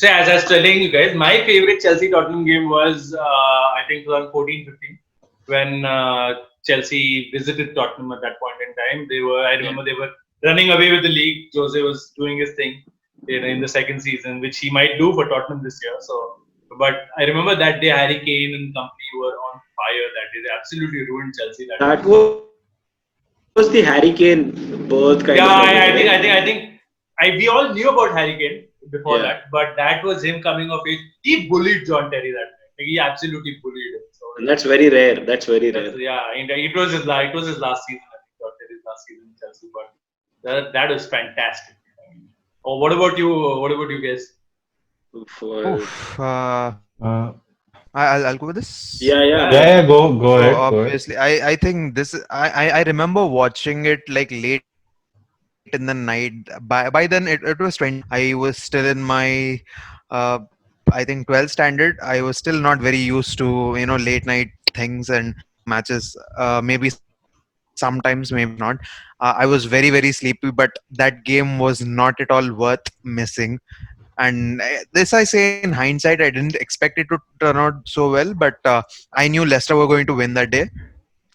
So as I was telling you guys, my favorite Chelsea Tottenham game was I think 2014-15 when Chelsea visited Tottenham at that point in time. I remember they were running away with the league. Jose was doing his thing in the second season, which he might do for Tottenham this year. So, but I remember that day Harry Kane and company were on fire that day. They absolutely ruined Chelsea that day. That was the Harry Kane birth kind of a game, right? Yeah, I think we all knew about Harry Kane before Yeah. that, but that was him coming of age. He bullied John Terry that night. Like, he absolutely bullied him. So And that's very rare. That's very rare. it was his last season. I think John Terry's last season in Chelsea, but that was fantastic. Oh, what about you? What about you guys? For Oof. Uh, I'll go with this. yeah, yeah. Yeah, yeah, go So ahead, go ahead. obviously, I think this. I remember watching it like late in the night. By then it was 2014. I was still in my uh, I think 12th standard. I was still not very used to late night things and matches. Maybe sometimes, maybe not. I was very sleepy, but that game was not at all worth missing. And this I say in hindsight, I didn't expect it to turn out so well, but I knew Leicester were going to win that day.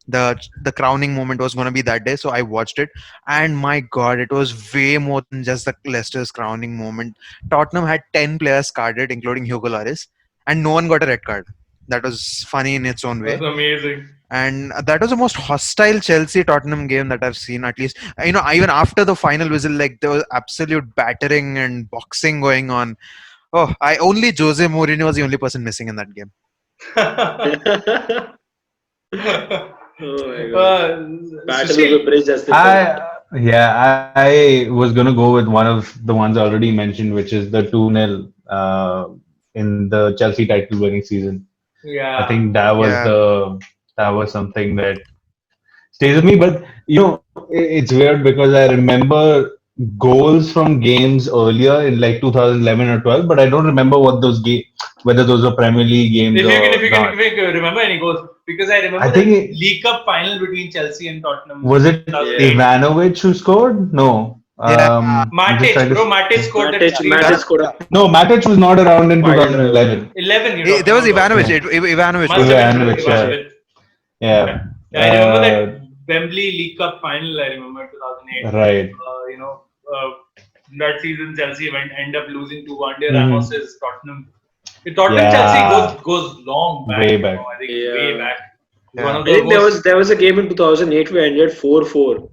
The crowning moment was going to be that day, so I watched it, and my god, it was way more than just the Leicester's crowning moment. Tottenham had 10 players carded, including Hugo Lloris, and no one got a red card. That was funny in its own that's way. amazing. And that was the most hostile Chelsea Tottenham game that I've seen, at least. Even after the final whistle, like there was absolute battering and boxing going on. Oh, I only Jose Mourinho was the only person missing in that game. Oh my God. Battle of the Sushil, Bridge, as they call it. I was gonna go with one of the ones already mentioned, which is the 2-0 in the Chelsea title winning season. I yeah, think Yeah. that was something that stays with me. But it's weird because I remember goals from games earlier in like 2011 or 12, but I don't remember whether those were Premier League games if or not. you can remember any goals, because I I remember think that it, League Cup final between Chelsea and Tottenham was it 2008. Yeah. Ivanovic who scored? No. Yeah. I'm just trying Matic, to. bro, Matic scored that three Matic That, one. scored a No, Matic was not around in pile driver. 2011. 11 you're talking there was about, or Ivanovic. Yeah, Ivanovic must was have there. been Ivanovic. Yeah, Ivanovic. Yeah. yeah. Yeah, I remember that Uh, Wembley League Cup final. I remember 2008. right. Uh, that season Chelsea end up losing to Andy Hmm. Ramos's Tottenham. The Tottenham Chelsea Yeah, goes long back. way back. I think way Yeah. back. It's one Yeah. of I the think there most. was there was a game in 2008 where ended 4-4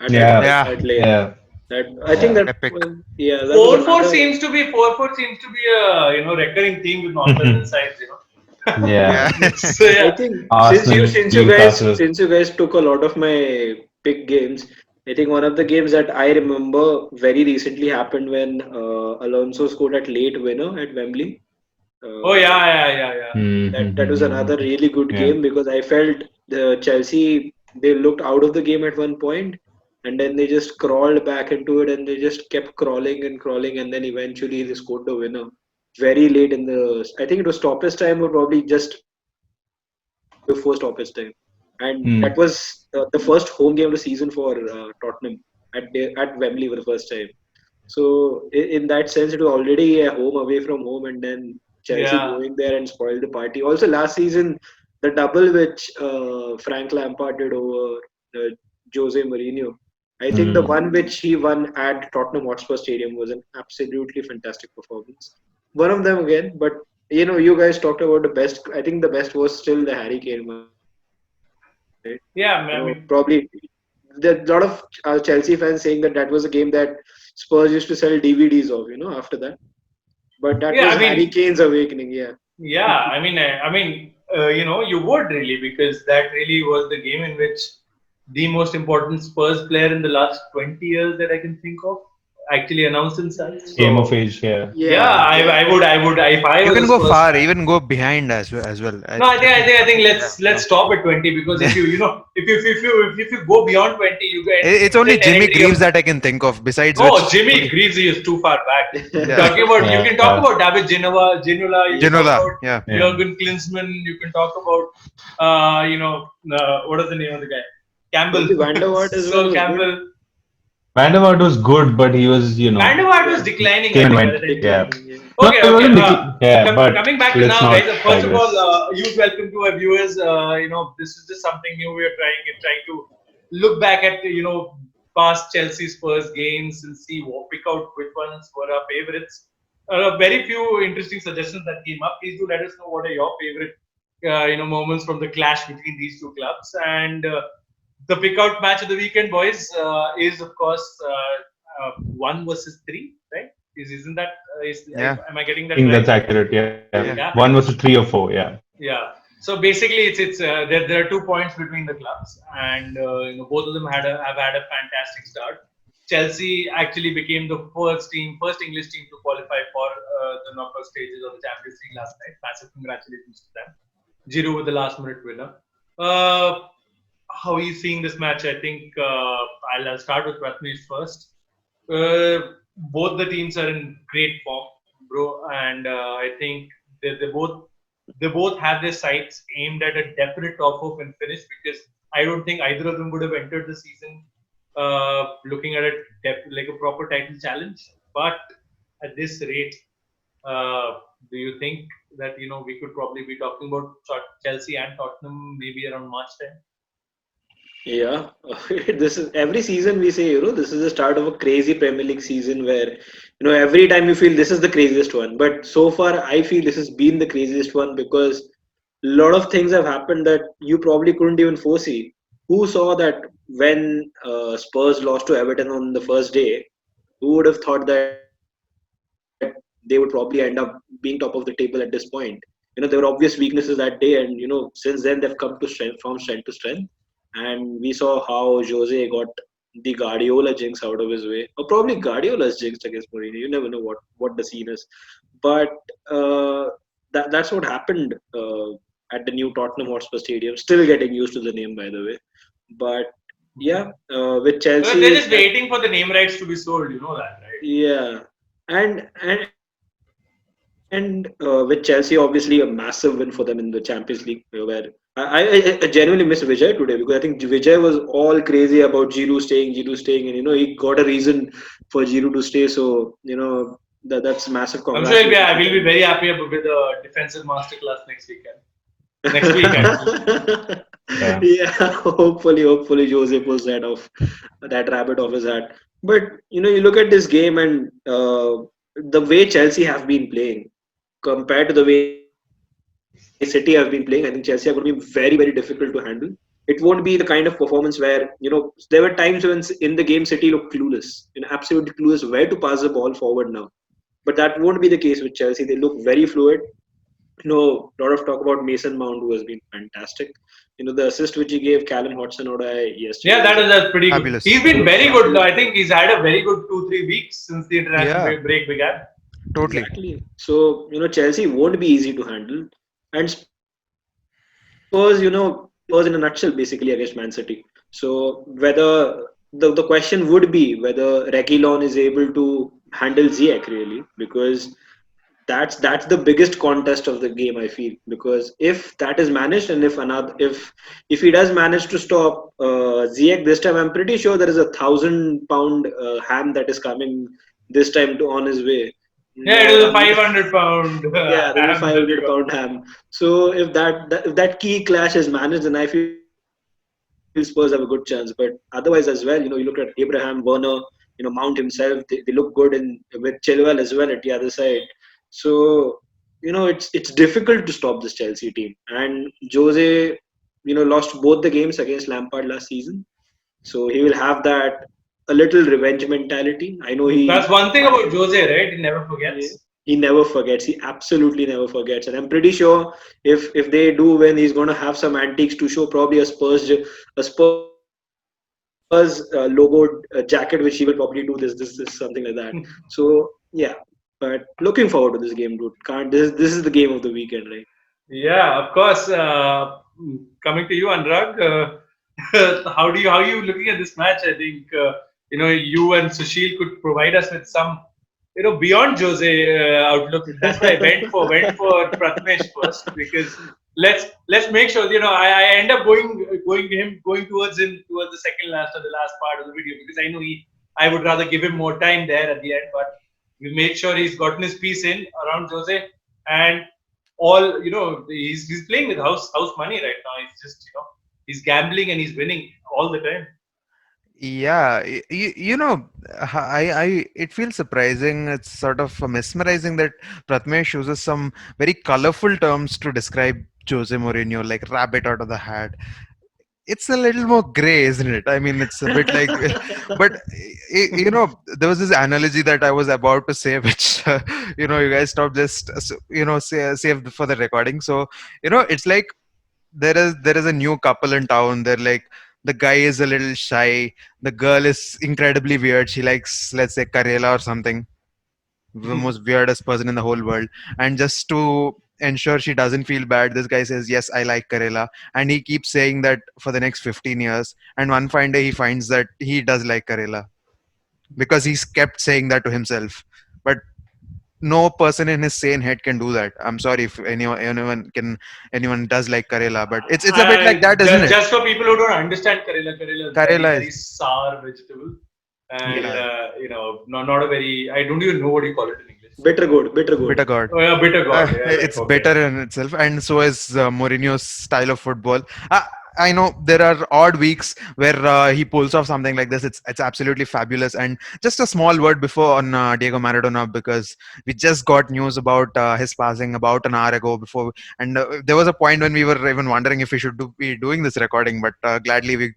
Yeah, Yeah. at Lane. yeah, That I think yeah. that Epic. yeah, that was 4-4 another. seems to be a recurring theme with non-present sides. Yeah. Yeah. So I yeah, think Arsenal, Newcastle. since you guys took a lot of my big games, I think one of the games that I remember very recently happened when Alonso scored at late winner at Wembley. oh Uh, yeah. that was Mm-hmm. another really good Yeah. game because I felt the Chelsea they looked out of the game at one point and then they just crawled back into it and they just kept crawling and crawling and then eventually they scored the winner very late in the I think it was stoppage time or probably just before stoppage time and Mm. that was the first home game of the season for Tottenham at Wembley for the first time. So in that sense, it was already a home away from home, and then Chelsea Yeah. going there and spoiled the party. Also, last season, the double which Frank Lampard did over uh, Jose Mourinho, I think the Mm. one which he won at Tottenham Hotspur Stadium was an absolutely fantastic performance. One of them again, but you guys talked about the best. I think the best was still the Harry Kane one, right? Yeah, I mean, Probably there are a lot of Chelsea fans saying that that was a game that Spurs used to sell DVDs of, after that. But that yeah, was I Harry mean, Kane's awakening, yeah. yeah, you would really, because that really was the game in which the most important Spurs player in the last 20 years that I can think of actually announced himself. Came of So age. Yeah. yeah, Yeah, yeah. I would, if I You was a can go Spurs far, fan. even go behind as well. No, I think Yeah. let's stop at 20, because if you go beyond 20, It's enter only Jimmy territory of. Greaves that I can think of. Besides No, which, Jimmy only Greaves is too far back. yeah, You can talk Yeah. about David Ginola. You can talk Ginola. about Yeah, Yeah. Jurgen Klinsmann. You can talk about, what is the name of the guy? Campbell. Probably Van der Vaart as well So was good. Campbell. Vanderbilt was good, but he was, Van der Vaart was Yeah, declining, I came and think, by went. the time he Yeah. came. declining, yeah. Okay, No, it okay. wasn't yeah, but Coming back to let's now, guys. not First of all, digress. huge welcome to our viewers. This is just something new we're trying to look back at, past Chelsea-Spurs games and see pick out which ones were our favorites. Very few interesting suggestions that came up. Please do let us know what are your favorite, moments from the clash between these two clubs. And the pick out match of the weekend, boys, is of course one versus three, right? Isn't that Yeah. am I getting I that think right? that's accurate. Yeah. Yeah. One Yeah, was to 3 or 4. Yeah. yeah. So basically, it's there are 2 points between the clubs, and both of them have had a fantastic start. Chelsea actually became the first English team to qualify for the knockout stages of the Champions League last night. Massive congratulations to them. Giroud with the last minute winner. Uh, how are you seeing this match? I think I'll start with Prathamesh first. Both the teams are in great form, bro, and I think they both have their sights aimed at a definite top four and finish because I don't think either of them would have entered the season looking at it like a proper title challenge. But at this rate, do you think that we could probably be talking about Chelsea and Tottenham maybe around March time? Yeah, this is every season we say, this is the start of a crazy Premier League season where, every time you feel this is the craziest one. But so far, I feel this has been the craziest one because a lot of things have happened that you probably couldn't even foresee. Who saw that when Spurs lost to Everton on the first day? Who would have thought that they would probably end up being top of the table at this point? There were obvious weaknesses that day, and since then they've come to strength from strength to strength. And we saw how Jose got the Guardiola jinx out of his way, or probably Guardiola's jinx against Mourinho. You never know what the scene is, but that's what happened at the new Tottenham Hotspur Stadium. Still getting used to the name, by the way. But yeah, with Well, they're Chelsea, just waiting for the name rights to be sold. You know that, right? yeah, and with Chelsea, obviously a massive win for them in the Champions League, where I genuinely miss Vijay today because I think Vijay was all crazy about Giroud staying, and he got a reason for Giroud to stay. So that's massive I'm sure congratulations to we'll be them. very happy with the defensive masterclass next weekend. Next week, actually. Yeah. Yeah, hopefully Jose pulls that rabbit off his hat. But you look at this game and the way Chelsea have been playing compared to the way City have been playing, I think Chelsea are going to be very, very difficult to handle. It won't be the kind of performance where, there were times when in the game City looked clueless, absolutely clueless where to pass the ball forward now. But that won't be the case with Chelsea. They look very fluid. A lot of talk about Mason Mount, who has been fantastic. The assist which he gave Callum Hudson-Odoi yesterday Yeah, was that's pretty good. He's Fabulous. been very good. fabulous. I think he's had a very good 2-3 weeks since the international Yeah. break began. Totally. Exactly. So, Chelsea won't be easy to handle. And Spurs, Spurs in a nutshell basically against Man City. So whether the question would be whether Reguilon is able to handle Ziyech really, because that's the biggest contest of the game, I feel, because if that is managed, and if he does manage to stop Ziyech this time, I'm pretty sure there is 1,000 pound ham that is coming this time on his way. Yeah, it was a I'm 500 pound Yeah, there's a ham that we 500 got. pound ham. So if that key clash is managed, then I feel Spurs have a good chance. But otherwise, as well, you look at Abraham, Werner, Mount himself. They look good with Chilwell as well at the other side. So it's difficult to stop this Chelsea team. And Jose, lost both the games against Lampard last season. So he will have that a little revenge mentality. I know That's he one thing about Jose, right? He never yeah. forgets. He never forgets. He absolutely never forgets. And I'm pretty sure if they do win, he's going to have some antiques to show. Probably a Spurs logo jacket, which he will probably do this something like that. So yeah, but looking forward to this game, dude. Can't this is the game of the weekend, right? Yeah, of course. Coming to you, Anurag, how are you looking at this match? I think you and Sushil could provide us with some beyond Jose outlook. That's why I went for Prathamesh first because let's make sure I end up going towards the second last or the last part of the video because I know I would rather give him more time there at the end, but we made sure he's gotten his piece in around Jose, and all he's playing with house money right now. He's just he's gambling and he's winning all the time. Yeah, it feels surprising. It's sort of mesmerizing that Pratmesh uses some very colorful terms to describe Jose Mourinho, like rabbit out of the hat. It's a little more gray, isn't it? I mean, it's a bit like, but there was this analogy that I was about to say, which you guys stopped just saved for the recording. So it's like there is a new couple in town. They're like, the guy is a little shy, the girl is incredibly weird. She likes, let's say, Karela or something, the most weirdest person in the whole world. And just to ensure she doesn't feel bad, this guy says, yes, I like Karela. And he keeps saying that for the next 15 years. And one fine day he finds that he does like Karela, because he's kept saying that to himself. But no person in his sane head can do that. I'm sorry if anyone does like Karela, but it's a bit like that, isn't it? Just for people who don't understand Karela, Karela is very, Karela very is, sour vegetable, and yeah, not a very. I don't even know what you call it in English. Bitter gourd, bitter gourd. bitter gourd. Oh yeah, bitter gourd. Yeah, right, It's okay. better in itself, and so is Mourinho's style of football. I know there are odd weeks where he pulls off something like this. It's absolutely fabulous. And just a small word before on Diego Maradona, because we just got news about his passing about an hour ago. Before, and there was a point when we were even wondering if we should be doing this recording, but gladly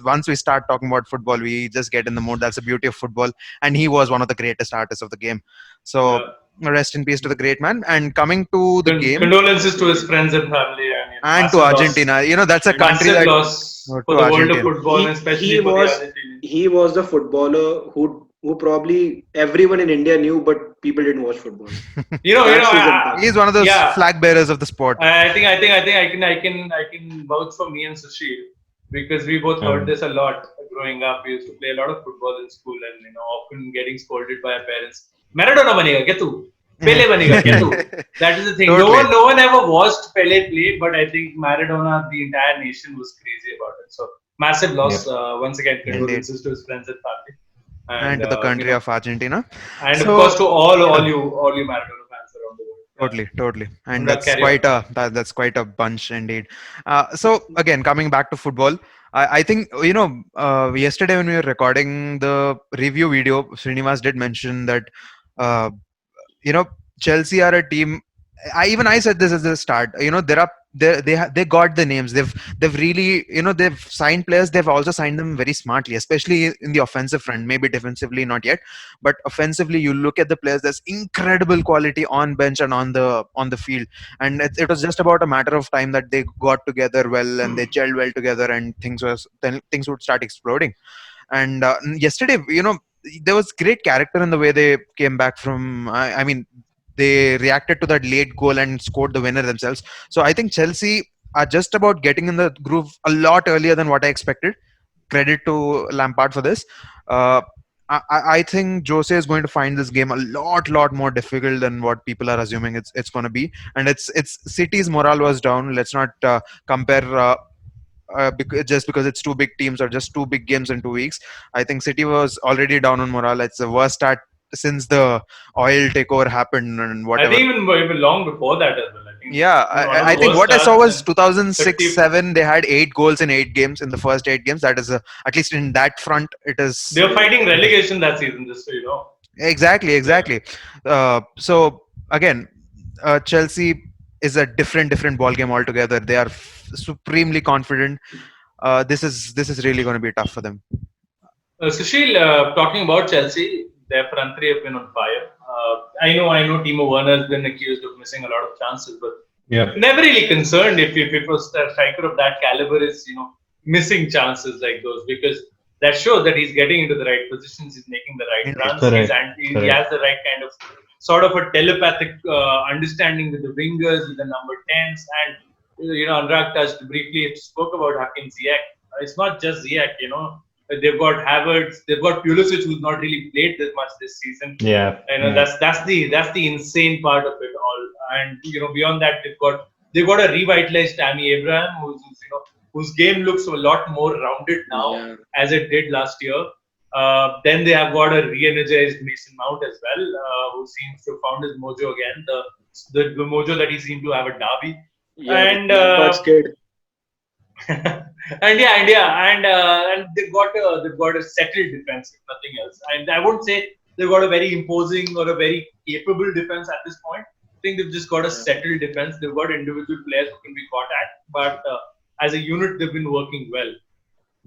once we start talking about football, we just get in the mood. That's the beauty of football, and he was one of the greatest artists of the game. So Yeah. rest in peace to the great man. And coming to the game Condolences to his friends and family, and and to massive loss. Argentina, that's a country Massive that loss for to the world of Argentina. football, and especially He for the was Argentinians. he was the footballer who probably everyone in India knew, but people didn't watch football. That's his impact. He's one of those yeah. flag bearers of the sport. I think I can vouch for me and Sushil, because we both heard this a lot growing up. We used to play a lot of football in school, and often getting scolded by our parents. Maradona banega, get tu. Pele banega, get tu. That is the thing. Totally. No one ever watched Pele play, but I think Maradona, the entire nation was crazy about it. So massive loss. Once again, condolences to his friends and family, And to the country of Argentina. and So, of course to all you Maradona fans around the world. Totally. And Anurag, that's carry quite on. that's quite a bunch indeed. So again, coming back to football, I think yesterday when we were recording the review video, Srinivas did mention that uh, you know Chelsea are a team. I said this at the start. There are they got the names. They've really they've signed players. They've also signed them very smartly, especially in the offensive front. Maybe defensively not yet, but offensively you look at the players. There's incredible quality on bench and on the field, and it was just about a matter of time that they got together well and they gelled well together, and things would start exploding. And yesterday, there was great character in the way they came back from. I mean, they reacted to that late goal and scored the winner themselves. So I think Chelsea are just about getting in the groove a lot earlier than what I expected. Credit to Lampard for this. Uh, I think Jose is going to find this game a lot more difficult than what people are assuming it's going to be. And it's City's morale was down. Let's not compare. Just because it's two big teams or just two big games in 2 weeks. I think City was already down on morale. It's the worst start since the oil takeover happened and I whatever. think even long before that as well. I think Yeah, one of the I think worst what I saw starts was in 30. 2006-7. They had 8 goals in 8 games in the first 8 games. That is at least in that front, it They is were fighting relegation that season, just so you know. exactly. So again, Chelsea is a different ball game altogether. They are supremely confident. This is really going to be tough for them. Sushil, talking about Chelsea, their front three have been on fire. I know Timo Werner has been accused of missing a lot of chances, but never really concerned if it was a striker of that caliber is missing chances like those, because that shows that he's getting into the right positions, he's making the right runs, he has the right kind of sort of a telepathic understanding with the wingers, with the number 10s, and Anurag touched briefly, spoke about Hakim Ziyech. It's not just Ziyech, they've got Havertz, they've got Pulisic, who's not really played this much this season. That's the insane part of it all. And beyond that, they've got a revitalized Tammy Abraham, whose game looks a lot more rounded now as it did last year. Then they have got a re-energized Mason Mount as well, who seems to have found his mojo again. The mojo that he seemed to have at Derby, Yeah, and Lampard's kid. and they've got a settled defense, if nothing else. And I wouldn't say they've got a very imposing or a very capable defense at this point. I think they've just got a Yeah. settled defense. They've got individual players who can be caught at, but as a unit, they've been working well.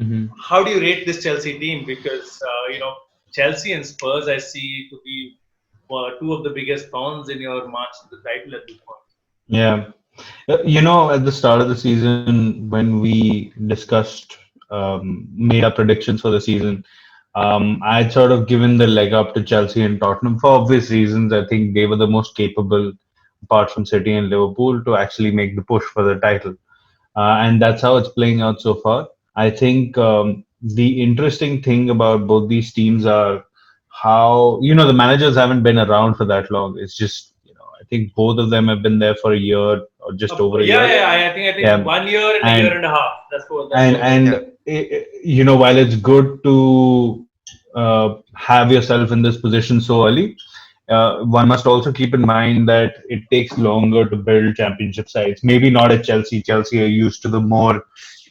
Mhm. How do you rate this Chelsea team? Because Chelsea and Spurs I see to be two of the biggest thorns in your march to the title at this point. Yeah. At the start of the season, when we discussed, made our predictions for the season, I had sort of given the leg up to Chelsea and Tottenham for obvious reasons. I think they were the most capable, apart from City and Liverpool, to actually make the push for the title. And that's how it's playing out so far. I think the interesting thing about both these teams are how, the managers haven't been around for that long. It's just, I think both of them have been there for a year or just over a Yeah, year. yeah. I think Yeah. 1 year and a And year and a half. That's and what. and while it's good to have yourself in this position so early, one must also keep in mind that it takes longer to build championship sides. Maybe not at Chelsea. Chelsea are used to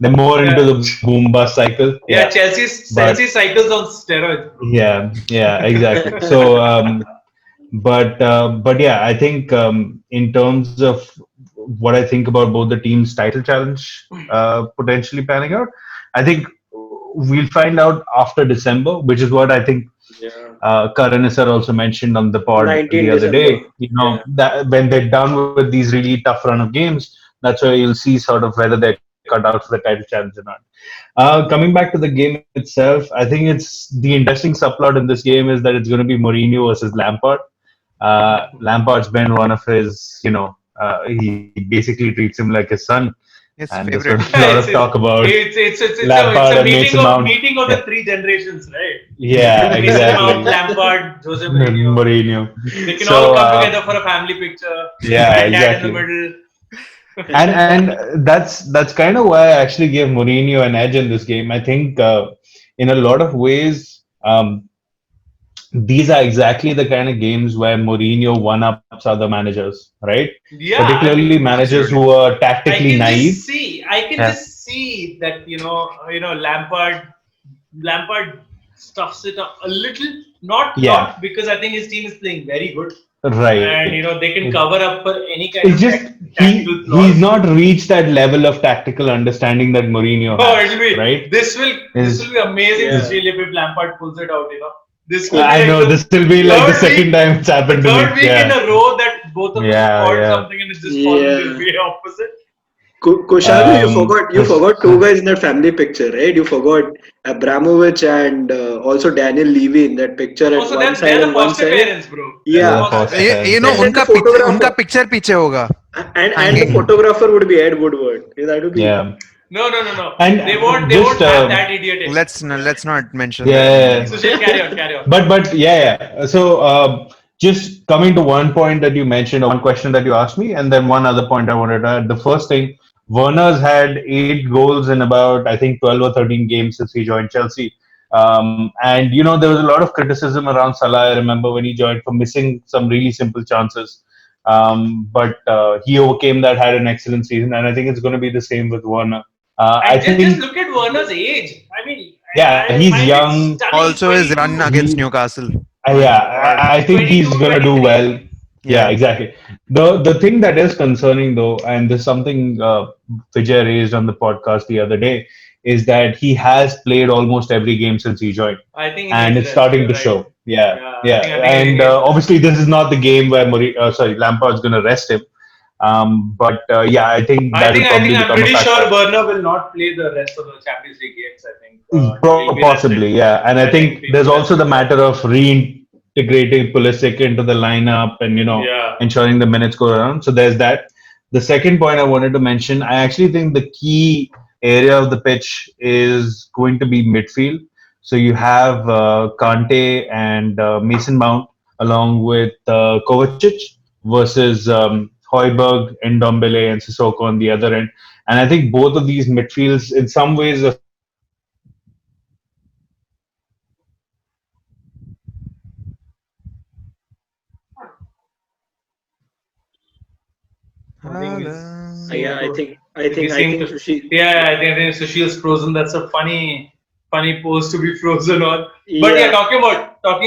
they're more into Yeah, the boom bust cycle. yeah. Yeah, Chelsea but cycles on steroids, bro. yeah, exactly. So, but yeah, I think in terms of what I think about both the teams' title challenge potentially panning out, I think we'll find out after December, which is what I think Yeah. Karan sir also mentioned on the pod 19 the other December. day. Yeah. That when they're done with these really tough run of games, that's where you'll see sort of whether they're cut out for the title challenge or not. Coming back to the game itself, I think it's the interesting subplot in this game is that it's going to be Mourinho versus Lampard. Lampard's been one of his, he basically treats him like his son, His and there's a favorite. lot of talk about It's Lampard a and Mason Mount. meeting of the Yeah, three generations, right? yeah, Mason Mount, exactly. Lampard, Jose Mourinho. Mourinho. They can all So come together for a family picture. yeah, Dad in the exactly. middle. And that's kind of why I actually gave Mourinho an edge in this game. I think in a lot of ways, these are exactly the kind of games where Mourinho one-ups other managers, right? Yeah, I Particularly mean, managers who Absolutely. are tactically naive. I can Yeah, just see that Lampard stuffs it up a little, yeah, not because I think his team is playing very good, and right. they can cover up for any kind It's of just tactical he's flaws. not reached that level of tactical understanding that Mourinho Oh, has, right? this will Is be amazing to Yeah. see if Lampard pulls it out. This will be I like know the this will be like the third second week, time it's the happened to third me. week in Yeah, a row that both of them yeah, scored yeah. something and it's just fallen the Yeah. way opposite. Kushagra, you Chris, forgot two guys in that family picture, right? You forgot Abramovich and also Daniel Levy in that picture Oh, at so one they're side the and one foster side. parents, bro. They're the the Yeah, foster foster parents. You parents. know, and then the उनका photographer picture पीछे होगा and the hanging. photographer would be Ed Woodward. That would be Yeah, No. and They won't just have that idiot anymore. Let's not mention that name. yeah, Sushil, carry on. but yeah. So just coming to one point that you mentioned, or one question that you asked me, and then one other point I wanted to add. The first thing, Werner's had 8 goals in about I think 12 or 13 games since he joined Chelsea. And there was a lot of criticism around Salah. I remember when he joined for missing some really simple chances. But he overcame that, had an excellent season, and I think it's going to be the same with Werner. I And just think, look at Werner's age. I mean, yeah, I he's find it young. stunning. Also, his run 22, against He, Newcastle. My yeah, God. I think he's 22, gonna do 23. well. Yeah, Yeah. exactly. The thing that is concerning though, and this is something Vijay raised on the podcast the other day, is that he has played almost every game since he joined, I think he and needs it's rest. starting You're to right. show. Yeah, Yeah, yeah, I think he and needs rest. obviously this is not the game where Lampard's gonna rest him. But yeah, I think I that'll think I probably think I'm become a pretty sure factor. Werner will not play the rest of the Champions League games. I think he'll be rested. Possibly, yeah. And I I think think he'll there's be also the rested. matter of reintegrating Pulisic into the lineup and, Yeah. ensuring the minutes go around. So there's that. The second point I wanted to mention, I actually think the key area of the pitch is going to be midfield. So you have Kante and Mason Mount along with Kovacic versus Højbjerg, Ndombele, and Sissoko on the other end. And I think both of these midfields, in some ways, are similar in their style. I think it's Yeah, same. I It'll be think I same. think Sushi. Yeah, I think Sushil's frozen. That's a funny pose to be frozen on. But yeah, Yeah. talking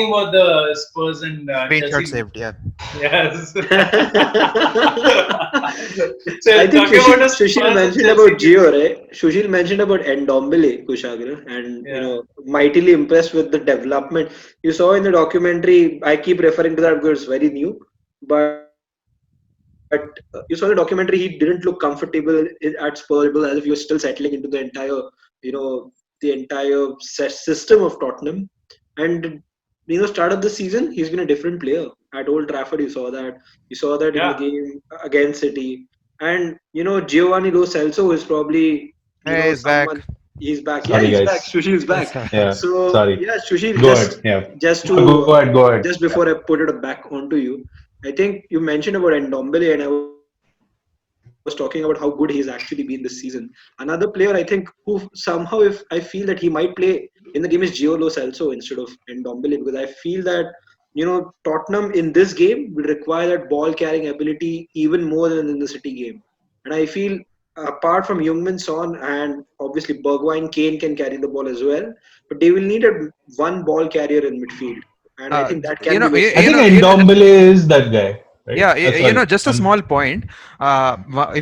about the Spurs and Screenshot Chelsea. saved. Yeah. Yes. So I think talking about the Sushil Spurs and mentioned Chelsea about game. Gio, right? Sushil mentioned about Ndombele, Kushagra, and Yeah. mightily impressed with the development. You saw in the documentary, I keep referring to that because it's very new, but you saw the documentary, he didn't look comfortable at Spurs as if he was still settling into the you know, the entire system of Tottenham. And start of the season, he's been a different player. At Old Trafford, you saw that. You saw that in the Yeah. game against City. And Giovanni Lo Celso is probably Hey, he's back. someone. He's back. Yeah, Sorry, he's back. guys. Sushi is Yes, back. sir. Yeah, So sorry. yeah, Sushi, Go ahead. Yeah. just Go to ahead. Go ahead. just Yeah. before I put it back onto you, I think you mentioned about Ndombele, and I was talking about how good he's actually been this season. Another player I think who somehow, if I feel that he might play in the game, is Gio Lo Celso instead of Ndombele, because I feel that Tottenham in this game will require that ball carrying ability even more than in the City game, and I feel. Apart from Jungmin Son and obviously Bergwijn, Kane can carry the ball as well, but they will need one ball carrier in midfield, and I think that You can be know, Lo you, I you think know, Celso. you know, Ndombele is that guy, right? Yeah, Sorry. just a small point.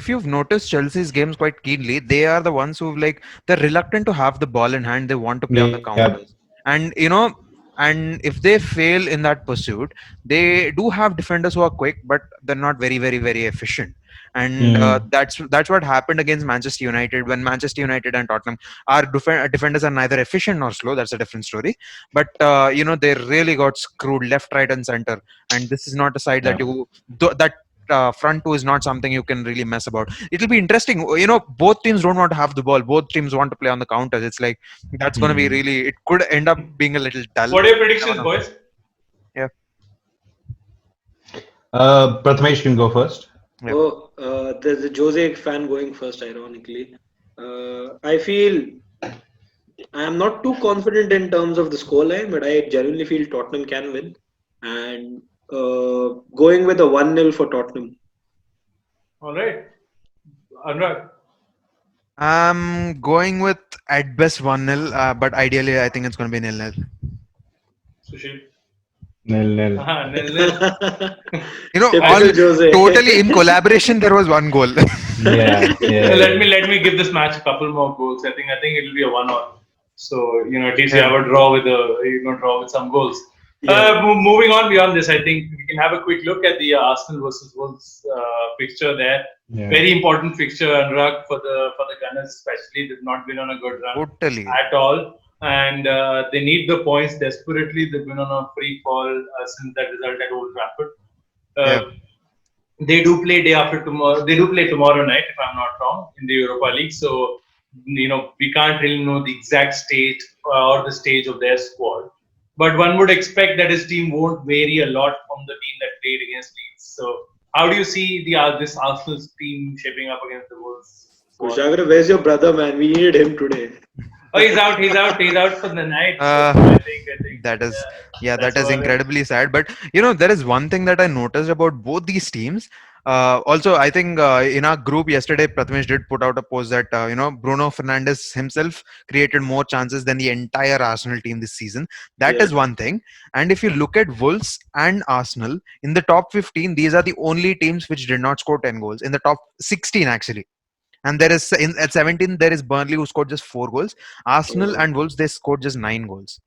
If you've noticed Chelsea's games quite keenly, they are the ones who they're reluctant to have the ball in hand. They want to play on the Yeah. counters, and and if they fail in that pursuit, they do have defenders who are quick, but they're not very, very, very efficient. And Mm. that's what happened against Manchester United when Manchester United and Tottenham defenders are neither efficient nor slow. That's a different story. But they really got screwed left, right, and center. And this is not a side that Yeah. you that front two is not something you can really mess about. It'll be interesting. Both teams don't want to have the ball. Both teams want to play on the counters. It's like that's going to be Mm. really. It could end up being a little dull. What are your You never predictions, know. boys? Yeah, Prathamesh can go first. yeah. Oh, there's a Jose fan going first, ironically. I feel I am not too confident in terms of the scoreline, but I genuinely feel Tottenham can win. And going with a 1-0 for Tottenham. All right. Anurag, I'm going with at best 1-0, but ideally I think it's going to be 0-0. Sushil. Nil nil. Nil nil. All Typical Jose. totally in collaboration. There was one goal. Yeah. So Yeah. let me give this match a couple more goals. I think it'll be a 1-1. So at least you Yeah. have a draw with some goals. Yeah. Moving on beyond this, I think we can have a quick look at the Arsenal versus Wolves fixture there. Yeah. Very important fixture, Anurag, for the Gunners, especially. They've not been on a good run Totally. at all, and they need the points desperately. They've been on a free fall since that result at Old Trafford. Yeah. They do play day after tomorrow. They do play tomorrow night, if I'm not wrong, in the Europa League. So we can't really know the exact state or the stage of their squad. But one would expect that his team won't vary a lot from the team that played against Leeds. So how do you see this Arsenal team shaping up against the Wolves squad? Kushagra, where's your brother, man? We needed him today. Oh, he's out. He's out for the night. So Uh, I think that is that's that is about it. incredibly sad. But there is one thing that I noticed about both these teams. Also, I think in our group yesterday, Prathamesh did put out a post that Bruno Fernandes himself created more chances than the entire Arsenal team this season. That Yeah. is one thing. And if you look at Wolves and Arsenal in the top 15, these are the only teams which did not score 10 goals. In the top 16, actually. And there is at 17 there is Burnley who scored just 4 goals. Arsenal Oh. and Wolves, they scored just 9 goals.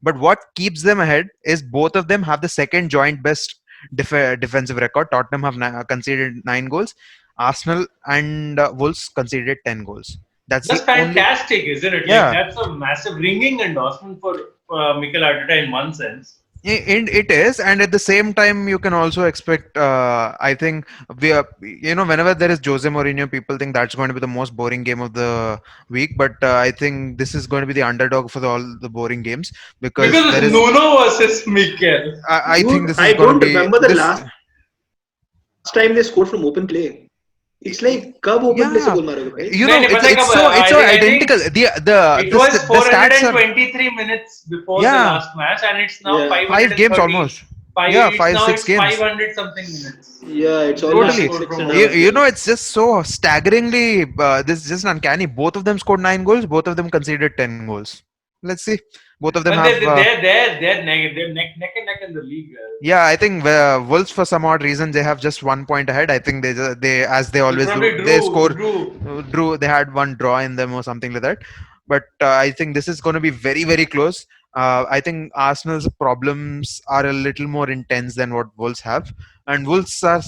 But what keeps them ahead is both of them have the second joint best defensive record. Tottenham have conceded 9 goals. Arsenal and Wolves conceded 10 goals. That's That's the only. fantastic, isn't it? Like Yeah, that's a massive ringing endorsement for Mikel Arteta in one sense. and it is, and at the same time, you can also expect. I think we are, whenever there is Jose Mourinho, people think that's going to be the most boring game of the week. But I think this is going to be the underdog for all the boring games because Because there it's is. Nuno versus Mikel. I think Dude, this is I going to don't be remember the this. last time they scored from open play. It's like, कब open play से गोल मारोगे भाई? Yeah, No, no, but like it's I so think identical. it was The stats are 423 minutes before the yeah last match, and it's now Yeah. 5 games 530. almost. Five. Yeah, It's five now six it's games. 500 something minutes. Yeah, it's almost Totally. six, Scored six from and a You, half Wolves. you know, games. it's just so staggeringly. This is just uncanny. Both of them scored 9 goals. Both of them conceded 10 goals. Let's see. Both of them And have. they're neck and neck in the league. Yeah, I think Wolves for some odd reason they have just 1 point ahead. I think they as they They always do probably they score drew. drew. They had one draw in them or something like that. But I think this is going to be very close. I think Arsenal's problems are a little more intense than what Wolves have, and Wolves are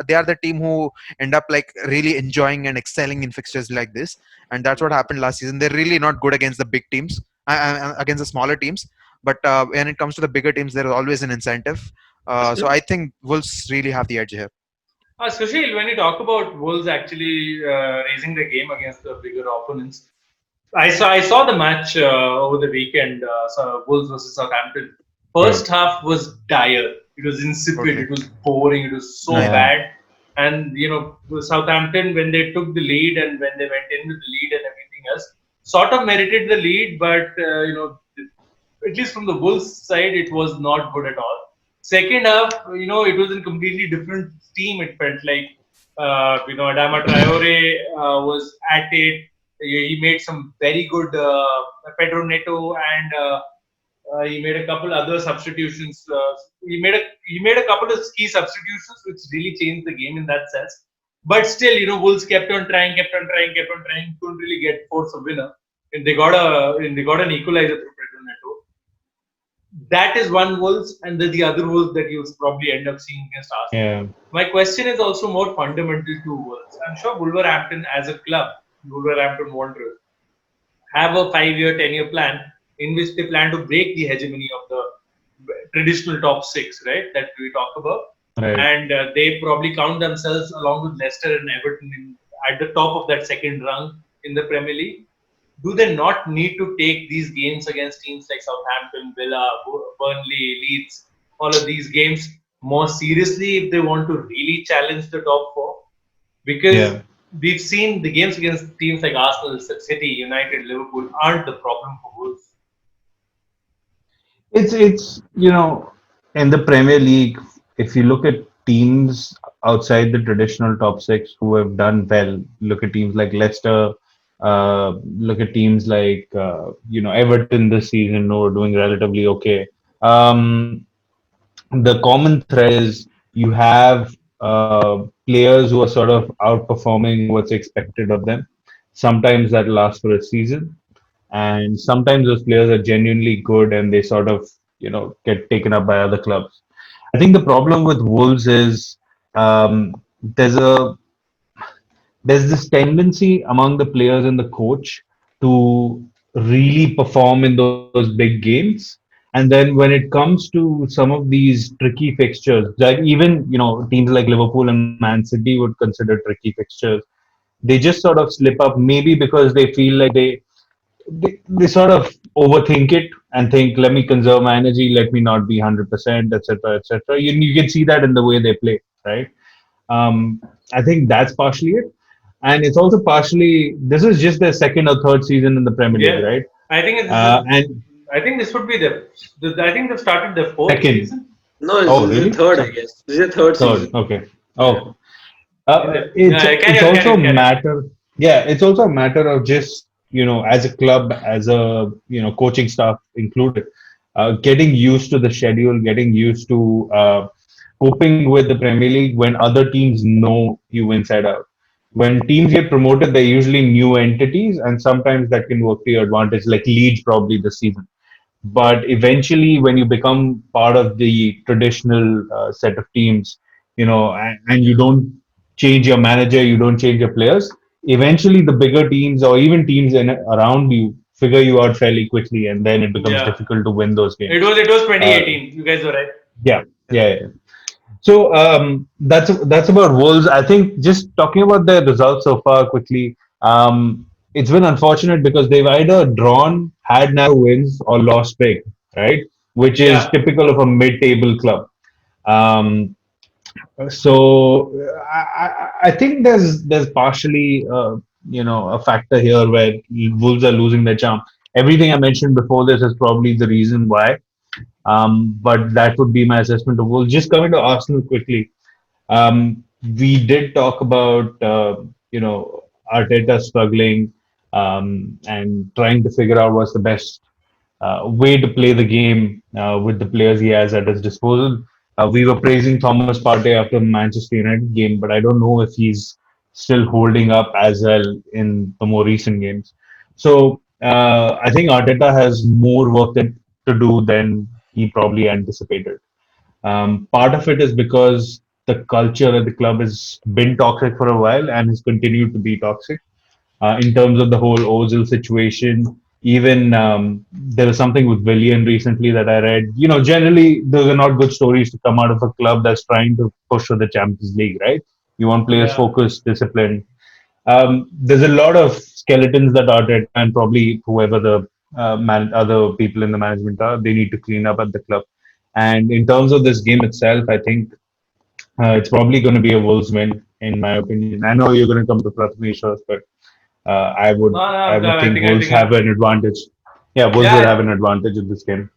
they are the team who end up like really enjoying and excelling in fixtures like this, and that's what happened last season. They're really not good against the big teams, against the smaller teams, but when it comes to the bigger teams, there is always an incentive. So I think Wolves really have the edge here. Sushil, when you talk about Wolves actually raising the game against the bigger opponents, I saw the match over the weekend. Wolves versus Southampton. First Right. half was dire. It was insipid. Totally. It was boring. It was so I know. Yeah. bad. And Southampton, when they took the lead and when they went in with the lead and everything else, sort of merited the lead. But at least from the Wolves side, it was not good at all. Second half, it was a completely different team. It felt like, Adama Traore was at it. He made some very good Pedro Neto, and he made a couple other substitutions. He made a couple of key substitutions, which really changed the game in that sense. But still, Wolves kept on trying, kept on trying, kept on trying. Couldn't really get force a winner, and they got an equalizer through Pedro Neto. That is one Wolves, and the other Wolves that you'll probably end up seeing against Arsenal. Yeah. My question is also more fundamental to Wolves. I'm sure Wolverhampton as a club, Wolverhampton Wanderers, have a 5-year, 10-year plan in which they plan to break the hegemony of the traditional top six, right? That we talk about. Right. And they probably count themselves along with Leicester and Everton at the top of that second rung in the Premier League. Do they not need to take these games against teams like Southampton, Villa, Burnley, Leeds, all of these games more seriously if they want to really challenge the top four? Because Yeah. we've seen the games against teams like Arsenal, City, United, Liverpool aren't the problem for Wolves. It's in the Premier League, if you look at teams outside the traditional top six who have done well, look at teams like Leicester, look at teams like Everton this season who are doing relatively okay. Um, the common thread is you have players who are sort of outperforming what's expected of them. Sometimes that lasts for a season, and sometimes those players are genuinely good and they sort of get taken up by other clubs. I think the problem with Wolves is there's this tendency among the players and the coach to really perform in those big games, and then when it comes to some of these tricky fixtures that even teams like Liverpool and Man City would consider tricky fixtures, they just sort of slip up, maybe because they feel like they sort of overthink it and think, let me conserve my energy, let me not be 100%, etc., etc. You can see that in the way they play, right? I think that's partially it. And it's also partially, this is just their second or third season in the Premier League, Yeah, right? I think this is. And I think this would be I think they've started their fourth second, season No, this oh, is the really? third, I So, guess. This is the third third, season. okay. yeah. Oh, In the it's carry it's on, also carry a on, carry on. matter, yeah, it's also a matter of just as a club, as a coaching staff included, getting used to the schedule, getting used to coping with the Premier League when other teams know you inside out. When teams get promoted, they're usually new entities, and sometimes that can work to your advantage, like Leeds probably this season. But eventually, when you become part of the traditional set of teams, and you don't change your manager, you don't change your players, eventually the bigger teams or even teams around you figure you out fairly quickly, and then it becomes Yeah, difficult to win those it games. was it was Uh, 2018. You guys were right. yeah, yeah, yeah. So that's about Wolves. I think just talking about their results so far quickly, it's been unfortunate because they've either drawn, had narrow wins, or lost big, right? Which is Yeah, typical of a mid-table club. Um, so I think there's partially a factor here where Wolves are losing their charm. Everything I mentioned before this is probably the reason why. But that would be my assessment of Wolves. Just coming to Arsenal quickly, we did talk about Arteta struggling and trying to figure out what's the best way to play the game with the players he has at his disposal. We were praising Thomas Partey after the Manchester United game, but I don't know if he's still holding up as well in the more recent games. So I think Arteta has more work to do than he probably anticipated. Part of it is because the culture at the club has been toxic for a while and has continued to be toxic in terms of the whole Ozil situation. Even there was something with Willian recently that I read. Generally, those are not good stories to come out of a club that's trying to push for the Champions League, right? You want players Yeah. focused, disciplined. There's a lot of skeletons that Arteta and probably whoever the other people in the management are, they need to clean up at the club. And in terms of this game itself, I think it's probably going to be a Wolves win, in my opinion. I know you're going to come to Prathamesh first, but I would No, I no, would I think think, I Wolves think, have an advantage. Yeah, Wolves would have yeah, an advantage in this game.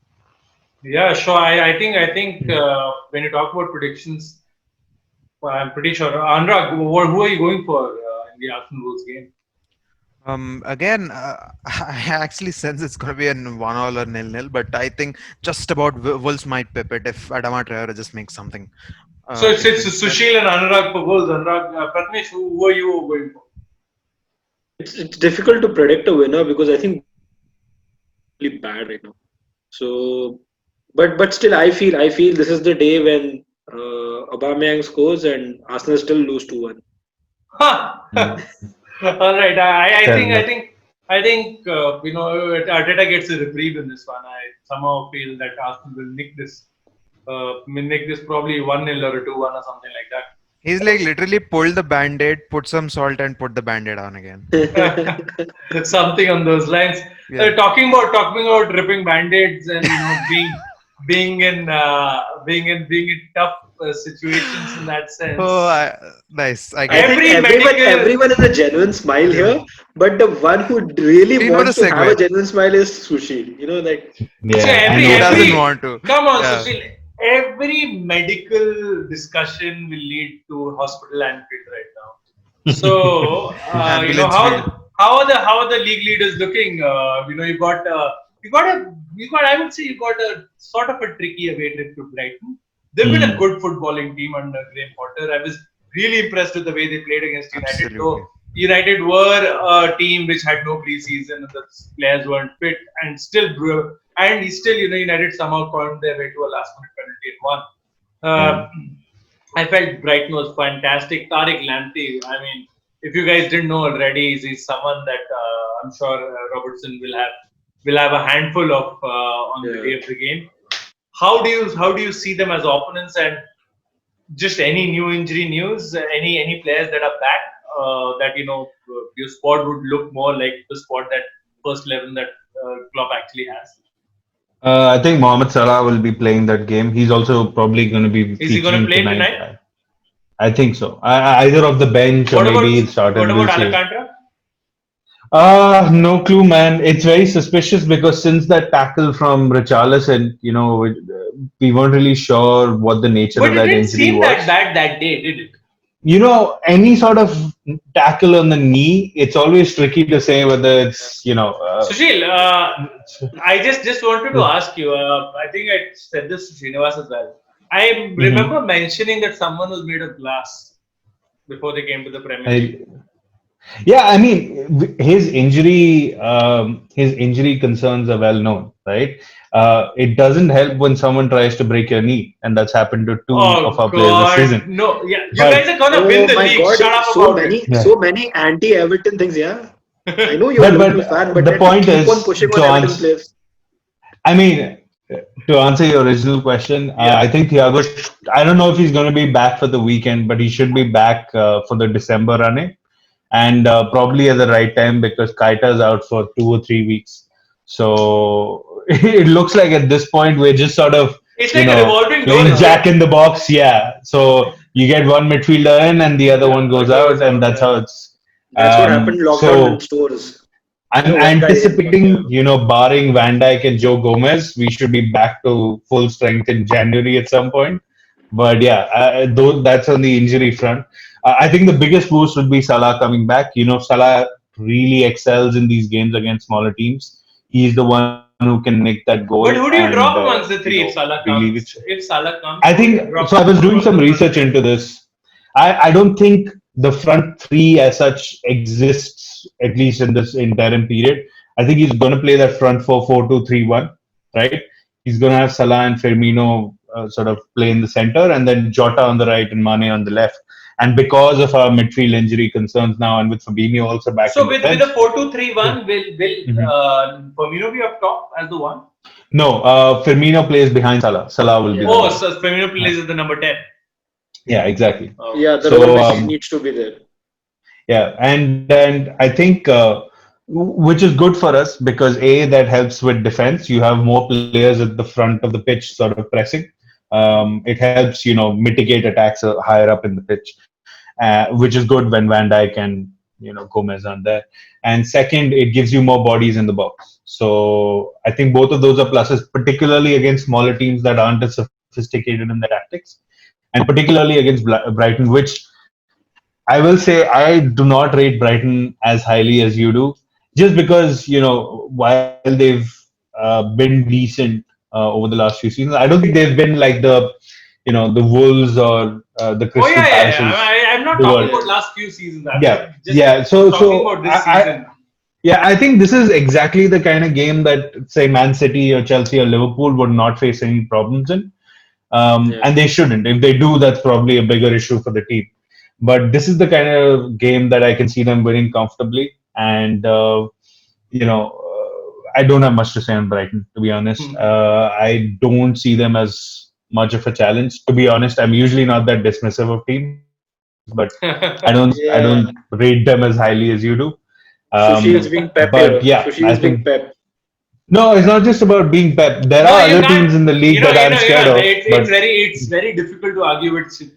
yeah, sure. I think when you talk about predictions, I'm pretty sure. Anurag, who are you going for in the Arsenal Wolves game? Again, I actually sense it's going to be a 1-1 or 0-0, but I think just about Wolves might pip it if Adama Traore just makes something. So it's Difference there. Sushil and Anurag for Wolves. Anurag, Prathamesh, who are you going for? It's difficult to predict a winner because I think really bad right now. So, but still, I feel this is the day when Aubameyang scores and Arsenal still lose 2-1. Ha! Mm. All right. I Fair think I enough. think I think Arteta gets a reprieve in this one. I somehow feel that Arsenal will nick this. Nick this probably 1-0 or a 2-1 or something like He's like literally pulled the band-aid, put some salt, and put the band-aid on again. that. Something on those lines. Yeah. Talking about ripping band-aids and being in tough situations in that Oh, sense. nice. I I get it. think Every everyone medical. everyone is a genuine smile here, but the one who really We know the wants to have a segue. genuine smile is Sushi. You know, like So Yeah, I every Who know. doesn't every want to? come on, Yeah. Sushil. Every medical discussion will lead to hospital anfield right now. So Ambulance field. how are the league leaders looking? You got I would say you got a sort of a tricky away trip to Brighton. They've been a Mm. good footballing team under Graham Potter. I was really impressed with the way they played against United. Absolutely. Though United were a team which had no preseason and the players weren't fit, and still United somehow found their way to a last minute penalty and won. Yeah. I felt Brighton was fantastic. Tariq Lamptey, I mean, if you guys didn't know already, he's someone that I'm sure Robertson will have a handful of on the yeah. day of the game. How do you see them as opponents, and just any new injury news, any players that are back that your squad would look more like the squad that first 11 that Klopp actually has. I think Mohamed Salah will be playing that game. He's also probably going to be Is he going to featuring play tonight. tonight? I think so. Either off the bench or What about maybe it started. what We'll about see. Alcantara? No clue, man. It's very suspicious because since that tackle from Richarlison, we weren't really sure what the nature But of it that didn't injury seem that was. bad that day, did it? Any sort of tackle on the knee, it's always tricky to say whether it's. Sushil, I just wanted to ask you. I think I said this to Srinivas as well. I remember Mhm. mentioning that someone was made of glass before they came to the Premier League. I, yeah, I mean, his injury concerns are well known, right? It doesn't help when someone tries to break your knee, and that's happened to two of Oh our players this God, season. no! Yeah, you But guys are gonna win Oh the my league. God, Shut up so about it. many yeah, so many anti-Everton things. Yeah, I know you're a but Liverpool fan, but the yet you point keep on is pushing to on Everton answer. players. I mean, to answer your original question, I Yeah. think Thiago. I don't know if he's going to be back for the weekend, but he should be back for the December running, and probably at the right time because Kaita's out for 2 or 3 weeks. So it looks like at this point we're just sort of, It's like a revolving door, playing isn't Jack it? in the box. Yeah. So you get one midfielder in and the other Yeah, one goes it goes out, and out. that's how it's. That's what happened lockdown in So stores. I'm one guy in. anticipating, barring Van Dijk and Joe Gomez, we should be back to full strength in January at some point. But yeah, though that's on the injury front. I think the biggest boost would be Salah coming back. Salah really excels in these games against smaller teams. He's the one who can make that goal But who do and you drop amongst the three if Salah relieve it. comes? If Salah comes, I who do you think drop so. I was doing from some the front research three? into this. I don't think the front three as such exists, at least in this interim period. I think he's going to play that front 4-4-2-3-1, right? He's going to have Salah and Firmino sort of play in the center, and then Jota on the right and Mane on the left. And because of our midfield injury concerns now, and with Fabinho also back So in with a defense, 4-2-3-1, will Mhm. Firmino be up top as the one? No, Firmino plays behind Salah. Salah will be the Yeah, Oh, one. so Firmino Yeah, plays as the number 10. yeah, exactly. Oh. yeah, the role So which needs to be there. yeah, and I think which is good for us because that helps with defense. You have more players at the front of the pitch, sort of pressing. It helps mitigate attacks higher up in the pitch, which is good when Van Dijk and Gomez are there. And second, it gives you more bodies in the box. So I think both of those are pluses, particularly against smaller teams that aren't as sophisticated in their tactics, and particularly against Brighton, which I will say I do not rate Brighton as highly as you do, just because while they've been decent over the last few seasons, I don't think they've been like the Wolves or the Oh Crystal yeah. Palaces I'm not of the talking world. about Yeah, last few seasons. Yeah, I'm just yeah. So talking so about this season. I think this is exactly the kind of game that say Man City or Chelsea or Liverpool would not face any problems in. yeah, And they shouldn't. If they do, that's probably a bigger issue for the team. But this is the kind of game that I can see them winning comfortably. And, I don't have much to say on Brighton, to be honest. Hmm. I don't see them as much of a challenge. To be honest, I'm usually not that dismissive of teams, but I don't yeah. rate them as highly as you do. Sushi is being But Pep yeah, here. I Sushi is think being Pep. no, it's not just about being Pep. There No, are you other teams can't. in the league that I'm scared of, but It's very difficult to argue with. Sorry,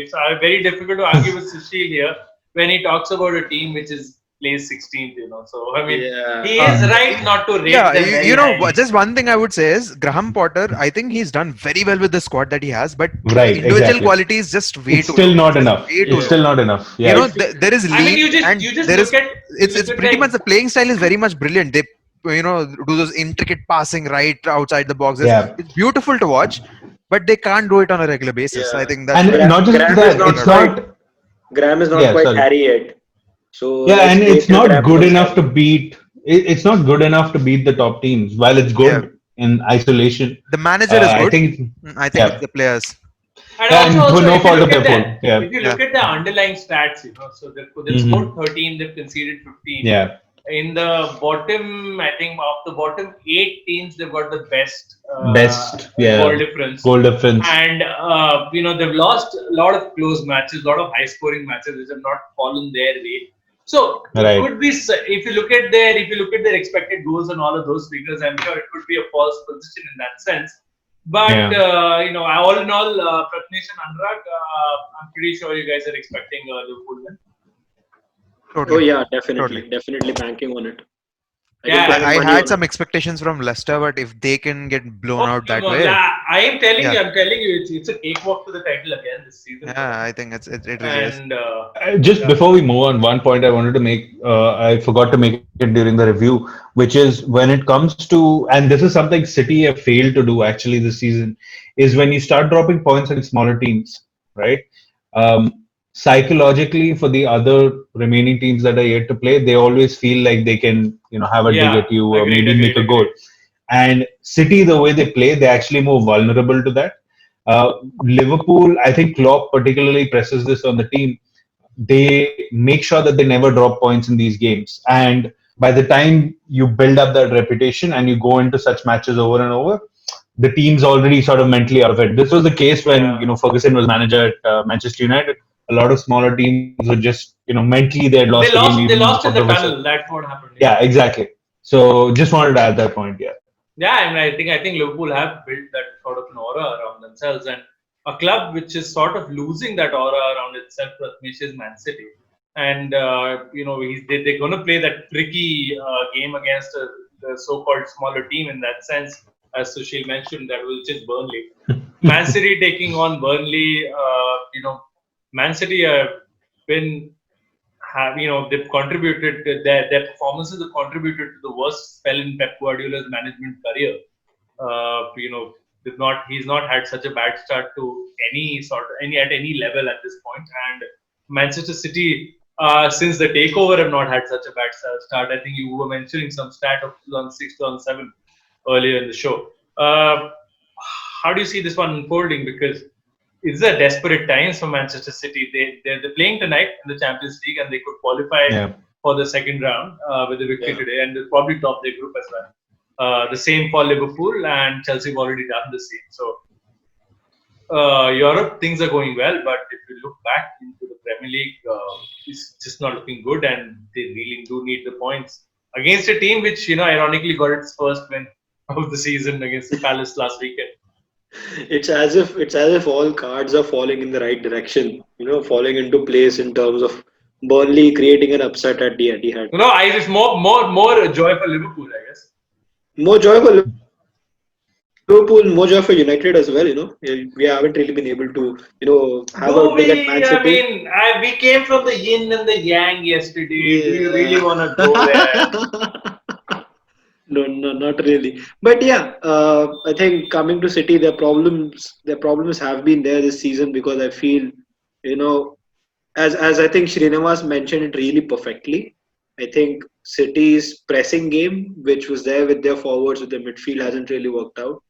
it's very difficult to argue with Sushil here when he talks about a team which is plays 16th. So I mean, Yeah, he Uh, is right not to rate yeah, them very highly. just one thing I would say is Graham Potter. I think he's done very well with the squad that he has, but the right, individual exactly. quality is just way It's too still low. not Just enough. way too It's yeah. low. still not enough. You know, Yeah. If we, there is I mean, leap, and you just there is look at it's pretty much the playing style is very much brilliant. They do those intricate passing right outside the boxes. Yeah. It's beautiful to watch, but they can't do it on a regular basis. I yeah, think that's And where not just Graham is that, not it's problem. quite not, Graham is not yeah, quite sorry. Harry yet. So Yeah, let's and wait it's till not Graham good comes enough back. to beat, it's not good enough to beat the top teams. While it's Yeah, good in isolation, the manager is I good. think, I think it's yeah. the players. And Yeah, also, and for also, no fault of Liverpool. Yeah. if you Yeah, look at the underlying stats, so they've scored Hmm. 13, they've conceded 15. Yeah. In the bottom, I think of the bottom 8 teams, they've got the best Best, goal yeah. difference. Goal difference. And they've lost a lot of close matches, a lot of high-scoring matches which have not fallen their way. So it Right. could be if you look at their expected goals and all of those figures, I'm sure it could be a false position in that sense. But Yeah. all in all, Pratnesh and Anurag, I'm pretty sure you guys are expecting Liverpool win. Oh totally, yeah, totally. definitely banking on it. I can Yeah, put I, my I money had on some it. expectations from Leicester, but if they can get blown oh out come that on, way, yeah, I'm telling you, it's a cakewalk to the title again this season for yeah, them. I think it really is. And Just yeah, before we move on, one point I wanted to make, I forgot to make it during the review, which is when it comes to, and this is something City have failed to do actually this season, is when you start dropping points against smaller teams, right? Psychologically, for the other remaining teams that are yet to play, they always feel like they can, have a dig yeah, at you or agreed, maybe make agreed, a goal. agreed. And City, the way they play, they're actually more vulnerable to that. Liverpool, I think Klopp particularly presses this on the team. They make sure that they never drop points in these games. And by the time you build up that reputation and you go into such matches over and over, the team's already sort of mentally out of it. This was the case when Yeah, Ferguson was manager at Manchester United. A lot of smaller teams were just mentally they had lost the game even they before lost the in the whistle. tunnel. That's what happened. Yeah, Yeah. exactly. So just wanted to add that point. Yeah. Yeah, and I think Liverpool have built that sort of an aura around themselves, and a club which is sort of losing that aura around itself, Pratnesh, is Man City. and they're going to play that tricky game against the so-called smaller team in that sense, as Sushil mentioned, that was just Burnley. Man City taking on Burnley. Man City have been they've contributed their performances have contributed to the worst spell in Pep Guardiola's management career. He's not had such a bad start to any level at this point. And Manchester City, since the takeover, have not had such a bad start. I think you were mentioning some stat of 2006, 2007 earlier in the show. How do you see this one unfolding? Because it's a desperate times for Manchester City. They're playing tonight in the Champions League, and they could qualify Yeah. for the second round with a victory today, and they'll probably top their group as well. The same for Liverpool, and Chelsea have already done the same. So Europe, things are going well, but if you look back into the Premier League, it's just not looking good, and they really do need the points against a team which, ironically got its first win of the season against the Palace last weekend. It's as if all cards are falling in the right direction, falling into place in terms of Burnley creating an upset at the Etihad. I just more joy for Liverpool, I guess. More joy for Liverpool, more joy for United as well. We haven't really been able to, have a dig at Man Do City. we? I mean, we came from the yin and the yang yesterday. Do you Yeah. really want to go there? No, no, not really. But yeah, I think coming to City, their problems have been there this season because I feel, you know, as I think Srinivas mentioned it really perfectly. I think City's pressing game, which was there with their forwards, with their midfield, hasn't really worked out.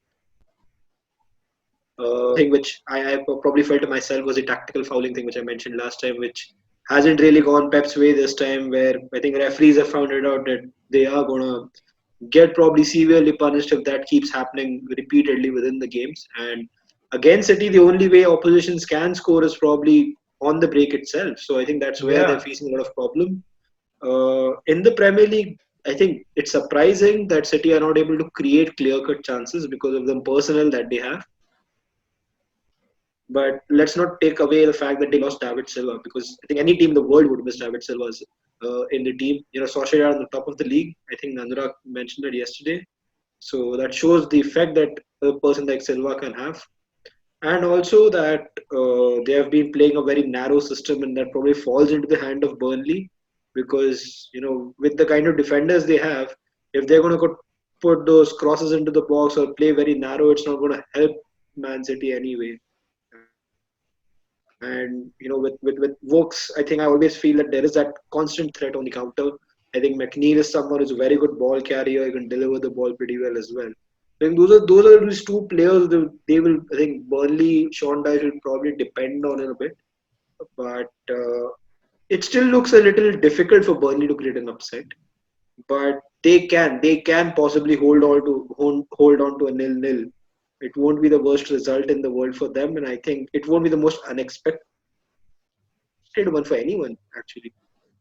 One thing which I probably felt to myself was the tactical fouling thing, which I mentioned last time, which hasn't really gone Pep's way this time, where I think referees have found it out that they are going to get probably severely punished if that keeps happening repeatedly within the games. And against City, the only way oppositions can score is probably on the break itself. So I think that's where they're Yeah. facing a lot of problem. In the Premier League, I think it's surprising that City are not able to create clear-cut chances because of the personnel that they have. But let's not take away the fact that they lost David Silva, because I think any team in the world would miss David Silva's in the team. Solskjaer on the top of the league. I think Anurag mentioned it yesterday. So that shows the effect that a person like Silva can have. And also that they have been playing a very narrow system, and that probably falls into the hand of Burnley because, with the kind of defenders they have, if they're going to put those crosses into the box or play very narrow, it's not going to help Man City anyway. And with Vokes, I think I always feel that there is that constant threat on the counter. I think McNeil is someone who's a very good ball carrier. He can deliver the ball pretty well as well. I think those are these two players. They will. I think Burnley, Sean Dyche will probably depend on it a bit, but it still looks a little difficult for Burnley to create an upset. But they can possibly hold on to a 0-0. It won't be the worst result in the world for them, and I think it won't be the most unexpected one for anyone, actually,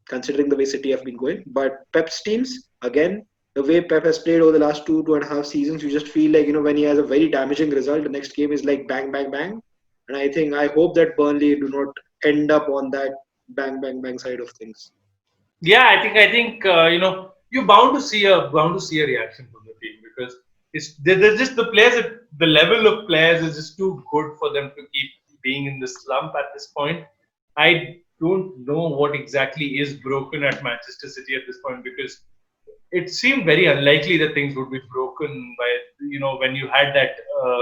considering the way City have been going. But Pep's teams, again, the way Pep has played over the last 2.5 seasons, you just feel like, when he has a very damaging result, the next game is like bang, bang, bang. And I hope that Burnley do not end up on that bang, bang, bang side of things. Yeah, I think you're bound to see a reaction from the team because there's just the level of players is just too good for them to keep being in the slump at this point. I don't know what exactly is broken at Manchester City at this point because it seemed very unlikely that things would be broken by when you had that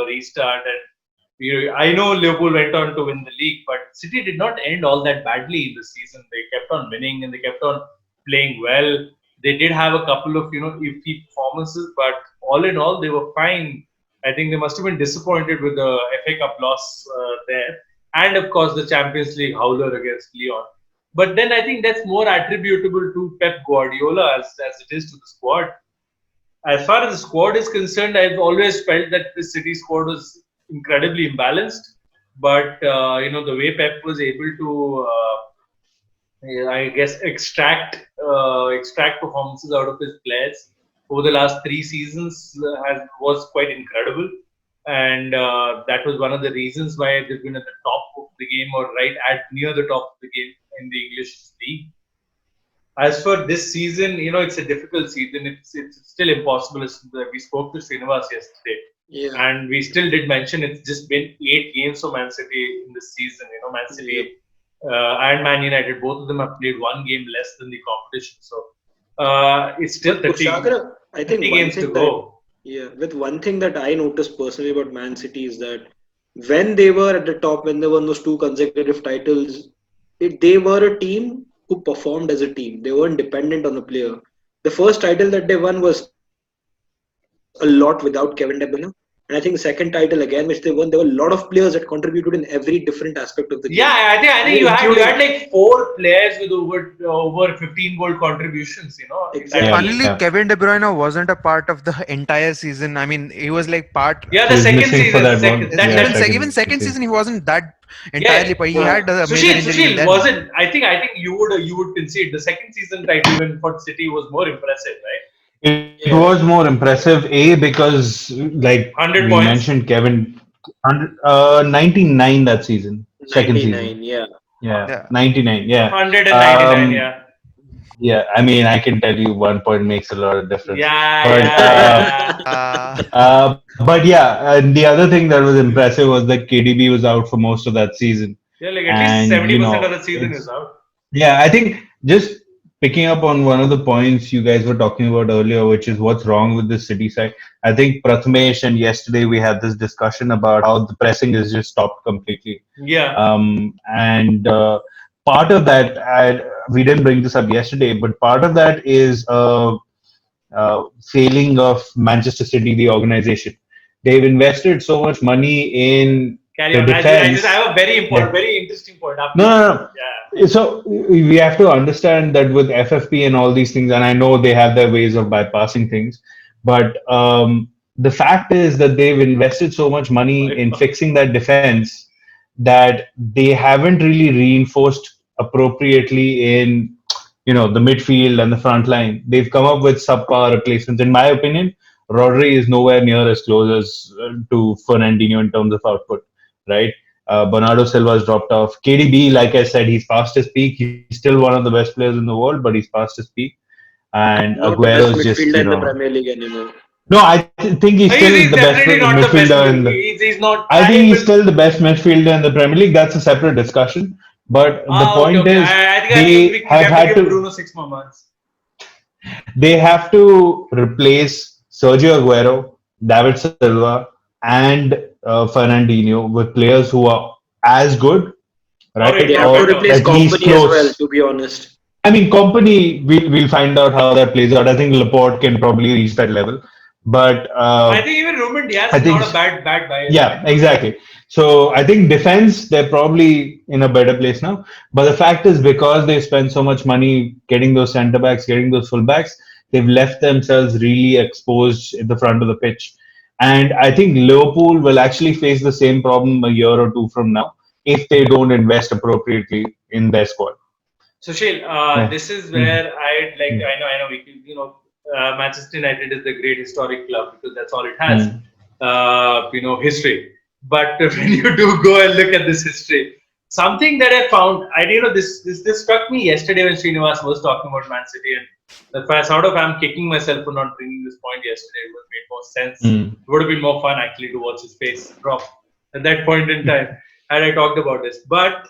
restart. And I know Liverpool went on to win the league, but City did not end all that badly in the season. They kept on winning and they kept on playing well. They did have a couple of iffy performances, but all in all, they were fine. I think they must have been disappointed with the FA Cup loss there, and of course the Champions League howler against Lyon. But then I think that's more attributable to Pep Guardiola as it is to the squad. As far as the squad is concerned, I've always felt that the City squad was incredibly imbalanced. But the way Pep was able to, I guess, extract performances out of his players over the last 3 seasons was quite incredible. And that was one of the reasons why they've been at the top of the game or right at near the top of the game in the English league. As for this season, it's a difficult season. It's still impossible. We spoke to Srinivas yesterday, Yeah. and we still did mention it's just been 8 games for Man City in this season. Man City and Man United, both of them have played one game less than the competition. So it's still But 30, Kushagra, I think 30 one games to thing that go. with one thing that I noticed personally about Man City is that when they were at the top, when they won those two consecutive titles, they were a team who performed as a team. They weren't dependent on a player. The first title that they won was a lot without Kevin De Bruyne. And I think the second title again, which they won, there were a lot of players that contributed in every different aspect of the game. Yeah, I think you had like 4 players with over 15 goal contributions. In that Exactly. team. Funnily, Kevin De Bruyne wasn't a part of the entire season. I mean, he was like part. Yeah, He the was second missing for season, that one. second that Yeah, that Even second season. season, he wasn't that yeah. entirely. But he Yeah. had a major injury Sushil then. wasn't. I think you would concede the second season title win for City was more impressive, right? It was more impressive, because like 100 we points. mentioned, Kevin, 99 that season, second season. 99, yeah. Yeah, Yeah. 99. Yeah. 199, yeah. Yeah, I mean, I can tell you 1 point makes a lot of difference. Yeah, But yeah. but yeah, and the other thing that was impressive was that KDB was out for most of that season, Yeah, like at least and 70% of the season is it's out. yeah. I think just picking up on one of the points you guys were talking about earlier, which is what's wrong with the City side. I think Prathamesh and yesterday we had this discussion about how the pressing is just stopped completely. Yeah. And part of that, we didn't bring this up yesterday, but part of that is failing of Manchester City, the organization. They've invested so much money in Carry the on. I defense. have a very important, Yeah. very interesting point. No, no, no. Yeah. So we have to understand that with FFP and all these things, and I know they have their ways of bypassing things, but the fact is that they've invested so much money in fixing that defense that they haven't really reinforced appropriately in the midfield and the front line. They've come up with subpar replacements. In my opinion, Rodri is nowhere near as close as to Fernandinho in terms of output, right? Bernardo Silva's dropped off. KDB, like I said, he's past his peak. He's still one of the best players in the world, but he's past his peak. And Not the best Aguero's just, midfielder in the Premier League anymore. no, I think he's still He's the best definitely not the best. midfielder in the. He's not. I think he's still the best midfielder in the Premier League. That's a separate discussion. But the Okay, point okay. is, I think we have have to had give to. Bruno 6 more months. They have to replace Sergio Aguero, David Silva, and Fernandinho with players who are as good, right? They have to replace At least Company as well, close. to be honest. I mean, Company, we'll find out how that plays out. I think Laporte can probably reach that level. But I think even Ruben Diaz I is think not a bad buy. yeah, exactly. So I think defense, they're probably in a better place now. But the fact is, because they spend so much money getting those centre backs, getting those full backs, they've left themselves really exposed at the front of the pitch. And I think Liverpool will actually face the same problem a year or two from now if they don't invest appropriately in their squad. Sushil, Yeah. this is where I'd like. I know. Manchester United is the great historic club because that's all it has. History. But when you do go and look at this history, something that I found, this struck me yesterday when Srinivas was talking about Man City, and the sort of I'm kicking myself for not bringing this point yesterday. It would have made more sense. It would have been more fun actually to watch his face drop at that point in time had I talked about this. But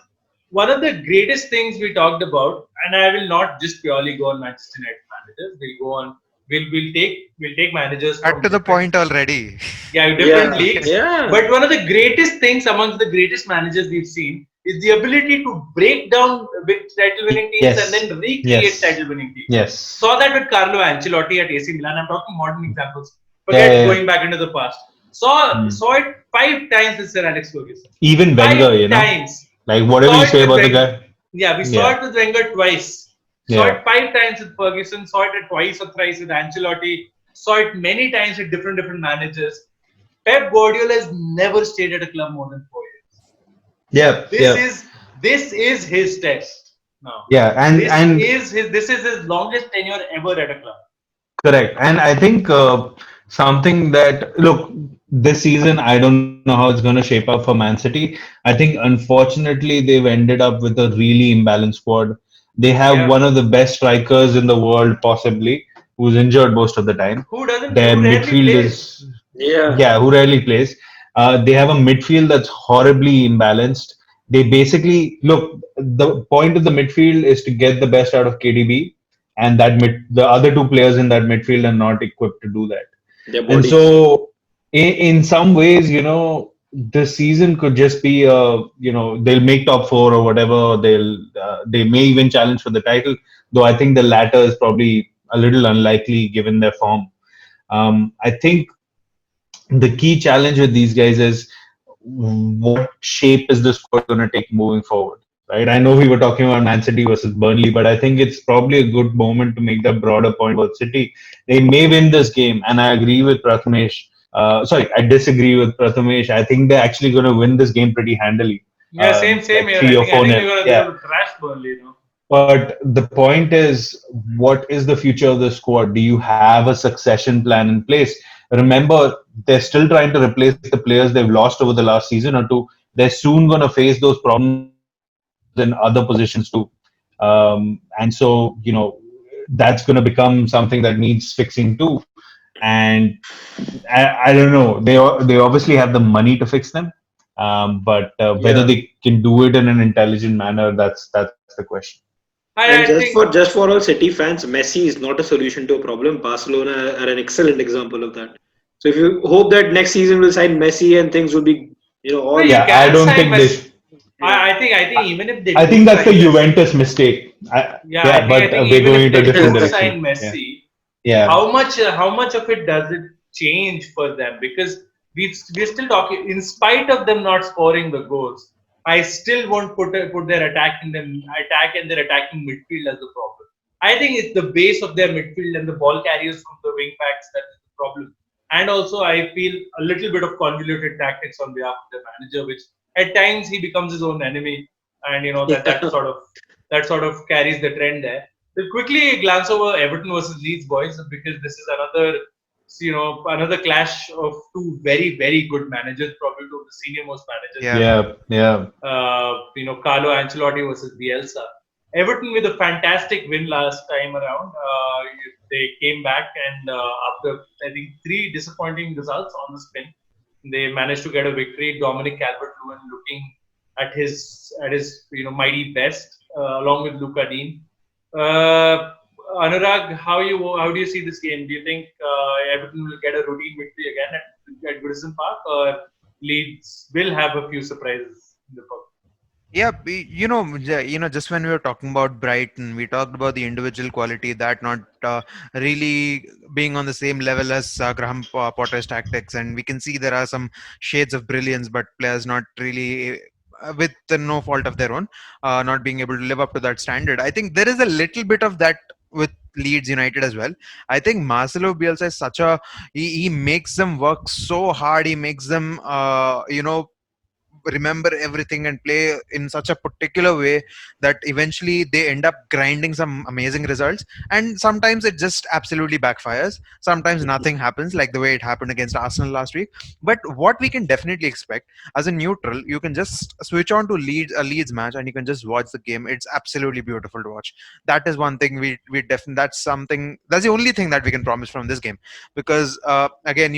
one of the greatest things we talked about, and I will not just purely go on Manchester United managers. We'll go on. We'll take managers Back from to the different- point already. different leagues. Yeah. But one of the greatest things amongst the greatest managers we've seen is the ability to break down with title-winning teams Yes. and then recreate Yes. title-winning teams. Yes. Saw that with Carlo Ancelotti at AC Milan. I'm talking modern examples. Forget Yeah. going back into the past. Saw it 5 times with Sir Alex Ferguson. Even 5 Wenger, times. like whatever Saw you it say with about the Wenger. guy. Yeah, we saw it with Wenger twice. Saw Yeah. it 5 times with Ferguson. Saw it twice or thrice with Ancelotti. Saw it many times with different managers. Pep Guardiola has never stayed at a club more than 4 years. Yeah. This is his test now. Yeah, This is his longest tenure ever at a club. correct. And I think something that look this season, I don't think know how it's going to shape up for Man City. I think unfortunately they've ended up with a really imbalanced squad. They have Yeah. one of the best strikers in the world, possibly, who's injured most of the time. Who doesn't? Their Who rarely midfield plays? is, Yeah. yeah, who rarely plays. They have a midfield that's horribly imbalanced. They basically look. The point of the midfield is to get the best out of KDB, and the other two players in that midfield are not equipped to do that. Their And bodies. so, in some ways, this season could just be they'll make top four or whatever. They may even challenge for the title, though I think the latter is probably a little unlikely given their form. I think the key challenge with these guys is what shape is the squad going to take moving forward, right? I know we were talking about Man City versus Burnley, but I think it's probably a good moment to make that broader point about City. They may win this game, and I agree with Prathamesh. I disagree with Prathamesh. I think they're actually going to win this game pretty handily, Yeah, same like here. 3 or I 4 think nil. they're Yeah. gonna trash Burnley. But the point is, what is the future of the squad? Do you have a succession plan in place? Remember, they're still trying to replace the players they've lost over the last season or two. They're soon going to face those problems in other positions too. And so, that's going to become something that needs fixing too. And I don't know. They obviously have the money to fix them, but whether Yeah. they can do it in an intelligent manner, that's the question. And I think just for all City fans, Messi is not a solution to a problem. Barcelona are an excellent example of that. So if you hope that next season will sign Messi and things will be, well, all you Yeah, I can don't sign think Messi. they. yeah. I think even if they I do think that's the sign Messi, Juventus mistake. yeah, Yeah, I but think we're even going if into a they different do direction. sign Yeah, Messi, yeah, how much of it does it change for them? Because we're still talking, in spite of them not scoring the goals, I still won't put their attack and their attacking midfield as a problem. I think it's the base of their midfield and the ball carriers from the wing backs that is the problem. And also, I feel a little bit of convoluted tactics on behalf of the manager, which at times he becomes his own enemy, and that Yeah. that sort of carries the trend there. We'll quickly glance over Everton versus Leeds, boys, because this is another clash of two very, very good managers, probably two of the senior most managers in Yeah. the yeah, world. yeah. Carlo Ancelotti versus Bielsa. Everton with a fantastic win last time around. They came back and after I think three disappointing results on the spin, they managed to get a victory. Dominic Calvert-Lewin looking at his mighty best, along with Luca Dean. Uh, Anurag, how do you see this game? Do you think Everton will get a routine victory again at Goodison Park, or Leeds will have a few surprises in the pub? Yeah, just when we were talking about Brighton, we talked about the individual quality that not really being on the same level as Graham Potter's tactics, and we can see there are some shades of brilliance, but players not really. With no fault of their own, not being able to live up to that standard. I think there is a little bit of that with Leeds United as well. I think Marcelo Bielsa is he makes them work so hard. He makes them, remember everything and play in such a particular way that eventually they end up grinding some amazing results, and sometimes it just absolutely backfires. Sometimes nothing happens, like the way it happened against Arsenal last week. But what we can definitely expect, as a neutral, you can just switch on to Leeds match and you can just watch the game. It's absolutely beautiful to watch. That is one thing we definitely, that's the only thing that we can promise from this game. Because again,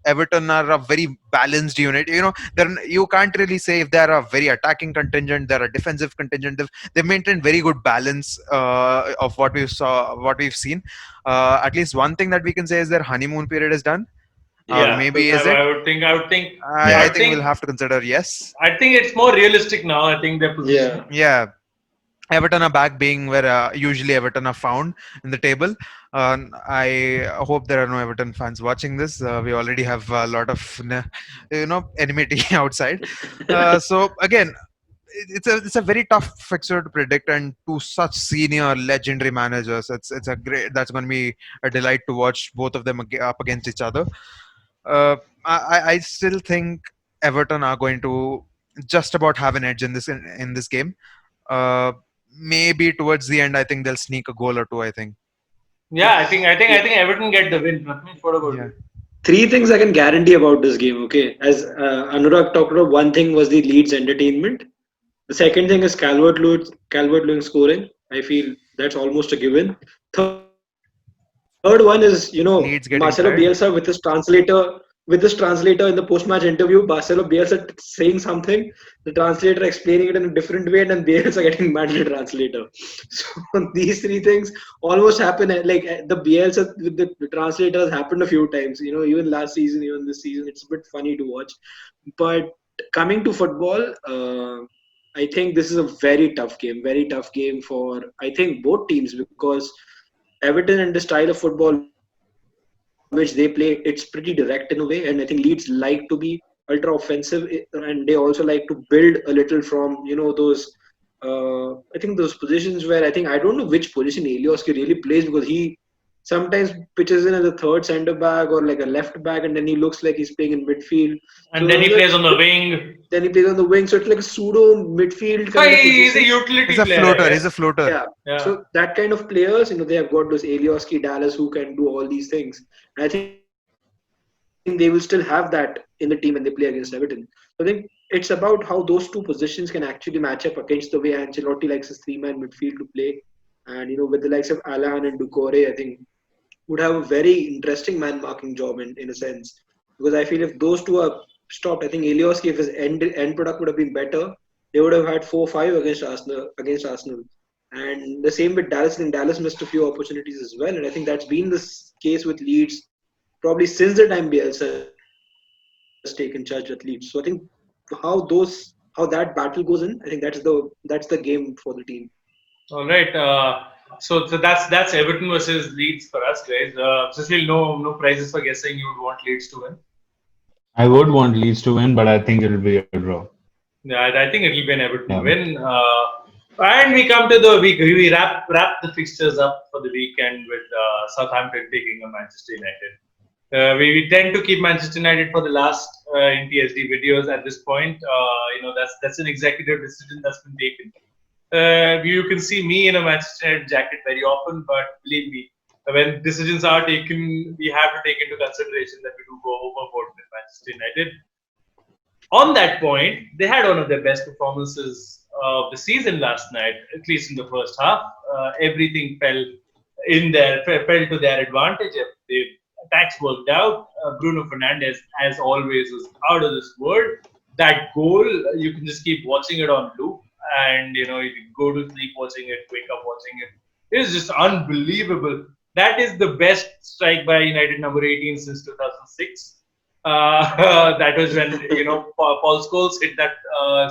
Everton are a very balanced unit. You can't really say if they're a very attacking contingent, they're a defensive contingent. They've maintained very good balance of what we've seen. At least one thing that we can say is their honeymoon period is done, or Yeah. Yeah, maybe is it? I I think we'll think, have to consider yes. I think it's more realistic now. I think their position. Yeah. Yeah, Everton are back being where usually Everton are found in the table. I hope there are no Everton fans watching this. We already have a lot of enmity outside. So again, it's a very tough fixture to predict, and to such senior legendary managers, it's a great, that's going to be a delight to watch both of them up against each other. Uh, I still think Everton are going to just about have an edge in this game. uh, Maybe towards the end, I think they'll sneak a goal or two. I think. Yeah, I think Everton get the win. Prathamesh, what about Yeah. you? Three things I can guarantee about this game. Okay, as Anurag talked about, one thing was the Leeds entertainment. The second thing is Calvert-Lewin scoring. I feel that's almost a given. Third one is, Leeds Marcelo getting Bielsa tired. with his translator in the post-match interview. Marcelo Bielsa saying something, the translator explaining it in a different way, and then Bielsa getting mad at the translator. So these three things almost happen. The Bielsa with the translator has happened a few times. Even last season, even this season, it's a bit funny to watch. But coming to football, I think this is a very tough game for I think both teams because Everton and the style of football which they play, it's pretty direct in a way, and I think Leeds like to be ultra offensive, and they also like to build a little from those. I think those positions where I think I don't know which position Elioski really plays because he sometimes pitches in as a third centre back or like a left back, and then he looks like he's playing in midfield. And So then he plays on the wing. then he plays on the wing, so it's like a pseudo midfield Oh, kind of he's a position. utility He's a player, I floater. guess. He's a floater. Yeah. Yeah. So that kind of players, they have got those Alioski, Dallas who can do all these things. And I think they will still have that in the team when they play against Everton. So I think it's about how those two positions can actually match up against the way Ancelotti likes his three-man midfield to play. And with the likes of Alahan and Ducore, I think would have a very interesting man marking job in a sense. Because I feel if those two are stopped, I think Alioski, if his end product would have been better, they would have had 4-5 against Arsenal. And the same with Dallas. I think Dallas missed a few opportunities as well. And I think that's been the case with Leeds probably since the time Bielsa has taken charge with Leeds. So I think how that battle goes in, I think that's the game for the team. All right. So that's Everton versus Leeds for us, guys. Cecil, no prizes for guessing you would want Leeds to win. I would want Leeds to win, but I think it'll be a draw. Yeah, I think it'll be an Yeah. Everton win. And we come to the week. We wrap the fixtures up for the weekend with Southampton taking on Manchester United. We tend to keep Manchester United for the last in TSD videos at this point. That's an executive decision that's been taken. You can see me in a Manchester United jacket very often, but believe me, when decisions are taken, we have to take into consideration that we do go overboard with Manchester United. On that point, they had one of their best performances of the season last night, at least in the first half. Everything fell to their advantage. The attacks worked out. Bruno Fernandes, as always, was out of this world. That goal, you can just keep watching it on loop, and you can go to sleep watching it, wake up watching it. It is just unbelievable. That is the best strike by United number 18 since 2006. That was when Paul Scholes hit that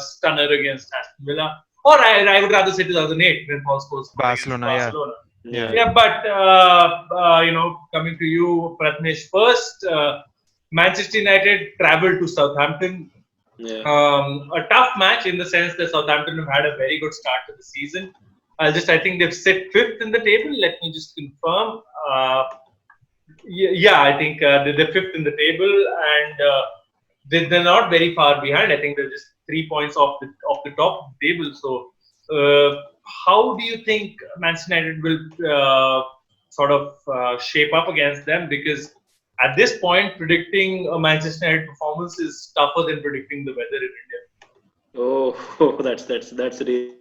stunner against Aston Villa, or I would rather say 2008 when Paul Scholes scored against Barcelona. Barcelona. Yeah. Yeah, but coming to you, Pratnesh first. Manchester United travelled to Southampton. Yeah. A tough match in the sense that Southampton have had a very good start to the season. I think they've sit fifth in the table. Let me just confirm. I think they're fifth in the table, and they're not very far behind. I think they're just 3 points off the top of the table. So, how do you think Manchester United will shape up against them? Because at this point, predicting a Manchester United performance is tougher than predicting the weather in India. Oh, that's really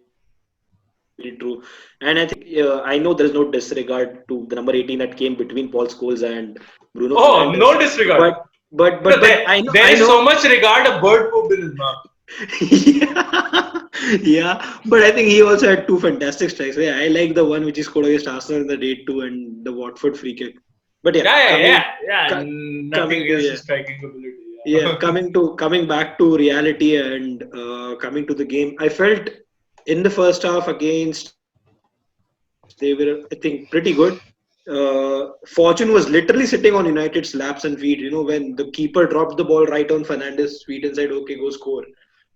true. And I think I know there is no disregard to the number 18 that came between Paul Scholes and Bruno Fernandes. Oh, no disregard. But There is so much regard a bird pooped in his mouth. yeah, but I think he also had two fantastic strikes. Yeah, I like the one which he scored against Arsenal in the day 2 and the Watford free kick. But Nothing against his striking ability. Yeah, coming back to reality and coming to the game, I felt in the first half against Leeds, they were I think pretty good. Fortune was literally sitting on United's laps and feet. When the keeper dropped the ball right on Fernandes' feet and said, "Okay, go score,"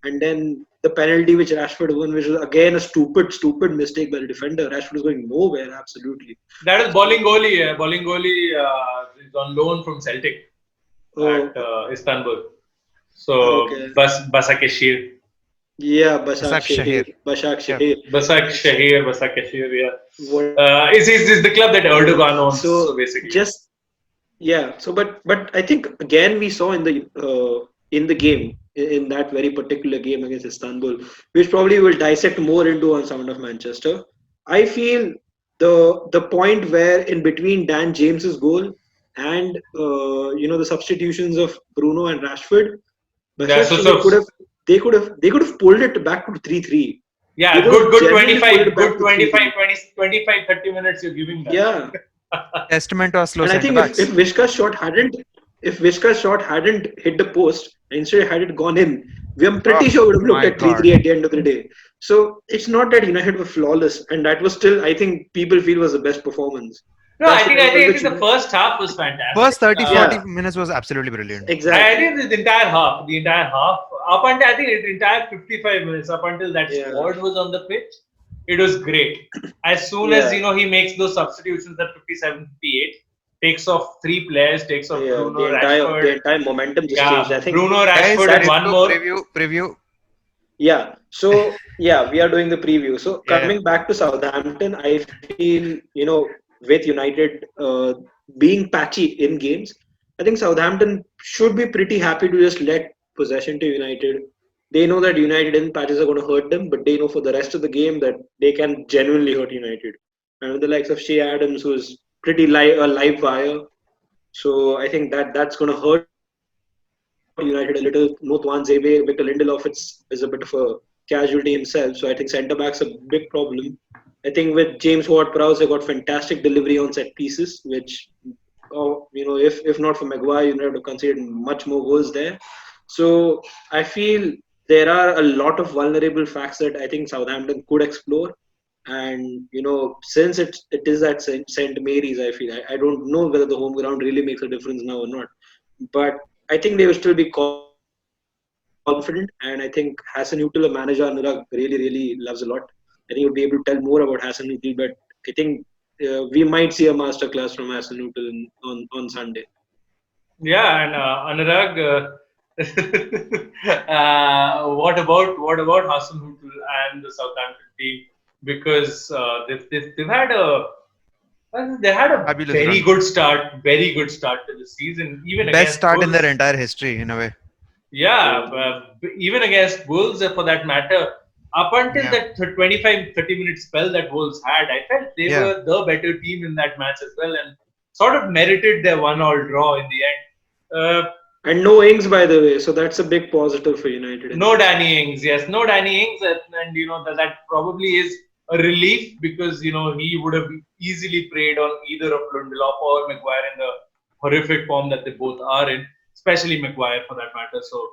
and then the penalty which Rashford won, which was again a stupid mistake by the defender. Rashford was going nowhere, absolutely. That is Bolingoli. Bolingoli is on loan from Celtic at Istanbul. So Basakeshir. Yeah, Basak Shahir. Yeah. Is the club that Erdogan owns. So basically, Yeah. So, but I think again we saw in the game in that very particular game against Istanbul, which probably will dissect more into on Sound of Manchester. I feel the point where in between Dan James's goal and the substitutions of Bruno and Rashford, Yeah, so Başakşehir so they could have pulled it back to 3-3. They yeah, could have good genuinely pulled it back good to 25, 3-3. 20, 25, 30 minutes you're giving that. Yeah. Testament to our slow And I centre think if backs. Vishka's shot hadn't hit the post, and instead had it gone in, I'm Oh pretty sure would have looked my at 3-3 God. at the end of the day. So it's not that United were flawless, and that was still, I think, people feel was the best performance. No, That's the level at I which think the first half was fantastic. First 30, 40 yeah, minutes was absolutely brilliant. I exactly. think the entire half, up until I think the entire 55 minutes, up until that Yeah, squad was on the pitch, it was great. As soon as yeah, he makes those substitutions at 57, 58, takes off three players, takes off yeah. Bruno, The Rashford, entire momentum just changed. yeah, I think Bruno, Guys, Rashford, and that's one preview, more. preview. Yeah. So yeah, we are doing the preview. So Yeah. coming back to Southampton, I feel with United being patchy in games, I think Southampton should be pretty happy to just let possession to United. They know that United in patches are going to hurt them, but they know for the rest of the game that they can genuinely hurt United. And with the likes of Shea Adams, who's pretty a live wire, so I think that's going to hurt United a little. Mutwan Zebe, Victor Lindelof, is a bit of a casualty himself. So I think centre back's a big problem. I think with James Ward-Prowse, they got fantastic delivery on set pieces, which, if not for Maguire, you would have conceded much more goals there. So I feel there are a lot of vulnerable facts that I think Southampton could explore. And since it is at St Mary's, I feel I don't know whether the home ground really makes a difference now or not, but I think they will still be confident. And I think Hasanutel, a manager Anurag really loves a lot. I think he would be able to tell more about Hasanutel, but I think we might see a masterclass from Hasanutel on Sunday. Yeah, and Anurag, what about Hassan Hutel and the Southampton team? Because they've had a well, they had a Fabulous run. very good start to the season, even Best against start in their Wolves. entire history, in a way. Yeah, Yeah, even against Wolves for that matter. Up until Yeah. that 25, 30-minute spell that Wolves had, I felt they Yeah. were the better team in that match as well, and sort of merited their 1-all draw in the end. and no Ings, by the way, so that's a big positive for United in No that. Danny Ings, yes, no Danny Ings, and that probably is a relief because he would have easily preyed on either of Lindelof or Maguire in the horrific form that they both are in, especially Maguire for that matter. So,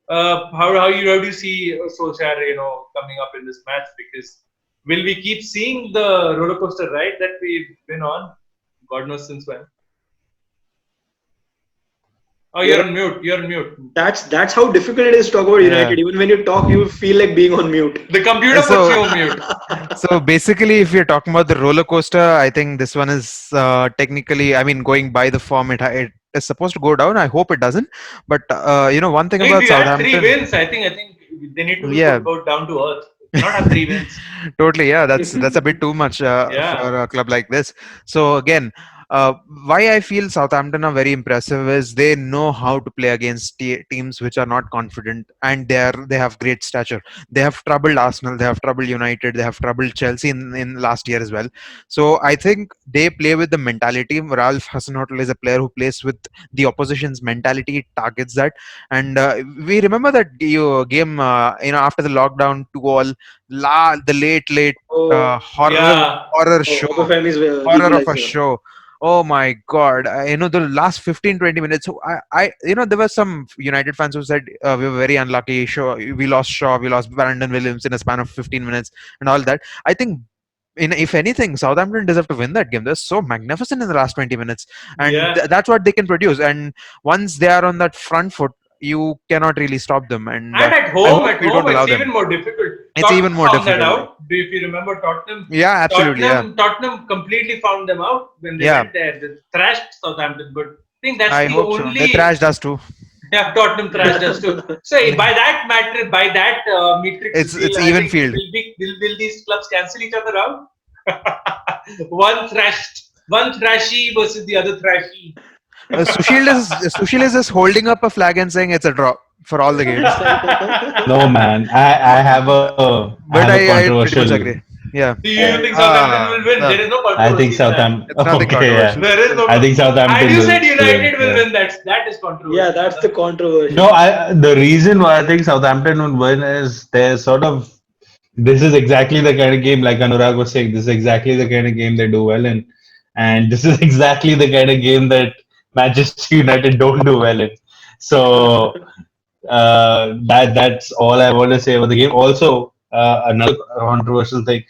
how do you see Solskjaer coming up in this match? Because will we keep seeing the roller coaster ride that we've been on? God knows since when. Oh, You're you're right. on mute. You're on mute. That's how difficult it is to talk about Yeah. United. Even when you talk, you feel like being on mute. The computer puts you So, on mute. so basically, if you're talking about the roller coaster, I think this one is technically, I mean, going by the form, it is supposed to go down. I hope it doesn't. But one thing If about we had three Southampton, wins, I think they need to yeah, go down to earth. We cannot have three wins. totally. Yeah, that's a bit too much Yeah, for a club like this. So again, uh, why I feel Southampton are very impressive is they know how to play against teams which are not confident, and they have great stature. They have troubled Arsenal, they have troubled United, they have troubled Chelsea in last year as well. So I think they play with the mentality. Ralph Hasenhuttl is a player who plays with the opposition's mentality, targets that, and we remember that game. After the lockdown, 2-all, the late Oh, horror yeah, horror oh, show, Obafemi's horror of a equalizer. show. Oh my god. The last 15-20 minutes, there were some United fans who said we were very unlucky. Shaw, we lost Brandon Williams in a span of 15 minutes and all that. I think, if anything, Southampton deserve to win that game. They're so magnificent in the last 20 minutes, and yeah. that's what they can produce. And once they are on that front foot, you cannot really stop them. And And I hope at we don't home, allow it's them. even more difficult. It's even Tottenham more found that difficult. out. If you remember Tottenham, Yeah, absolutely. Yeah, Completely found them out when they yeah. went there. They thrashed Southampton, but I think that's I the hope so. They only. thrashed us too. Yeah, Tottenham thrashed us too. So by that metric It's scale, I even think field. will these clubs cancel each other out? one thrashy versus the other thrashy. Sushil is just holding up a flag and saying it's a draw for all the games. No, man. I have But a I pretty much controversial. agree. Yeah. Do you think Southampton will win? There is no I think controversy in that. Southampton. It's nothing Okay, yeah. controversial. There is no. I think And Southampton you will said United win. will Yeah. win. That is controversial. Yeah, that's the controversy. No, the reason why I think Southampton will win is they're sort of. This is exactly the kind of game, like Anurag was saying. This is exactly the kind of game they do well in, and this is exactly the kind of game that Manchester United don't do well in. So that's all I want to say about the game. Also, another controversial thing.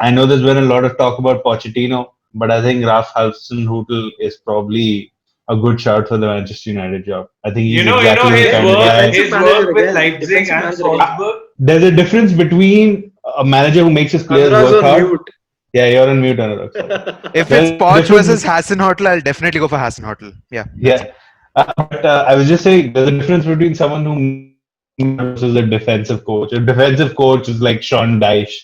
I know there's been a lot of talk about Pochettino, but I think Ralph Hasenhüttl is probably a good shout for the Manchester United job. I think he's exactly the Again, kind of guy. defensive His manager work with again. Leipzig Defensive and manager again. Salzburg. There's a difference between a manager who makes his players Anurag's work on hard. mute. Yeah, you're on mute, Anurag. Sorry. If There's it's a Poch difference. versus Hasenhüttl, I'll definitely go for Hasenhüttl. Yeah. That's Yeah, but I was just saying there's a difference between someone who versus a defensive coach. A defensive coach is like Sean Dyche.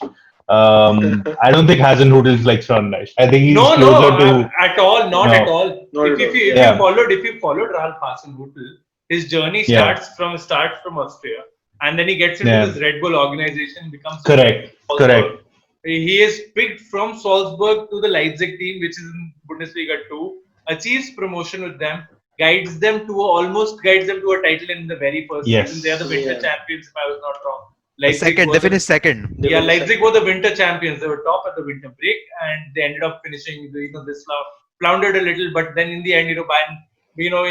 I don't think Hasenhüttl is like Sean Dyche. I think he's No, closer no, to at all, not no. at all. Not If at all. you Yeah. followed Ralph Hasenhüttl, his journey Yeah. starts from Austria, and then he gets into Yeah. this Red Bull organization, becomes Correct. Salzburg. Correct. He is picked from Salzburg to the Leipzig team, which is in Bundesliga 2, achieves promotion with them, almost guides them to a title in the very first Yes. season. They are the winter Yeah. champions, if I was not wrong. They was finished second. yeah, Leipzig were the winter champions. They were top at the winter break, and they ended up finishing. This floundered a little, but then in the end, Bayern.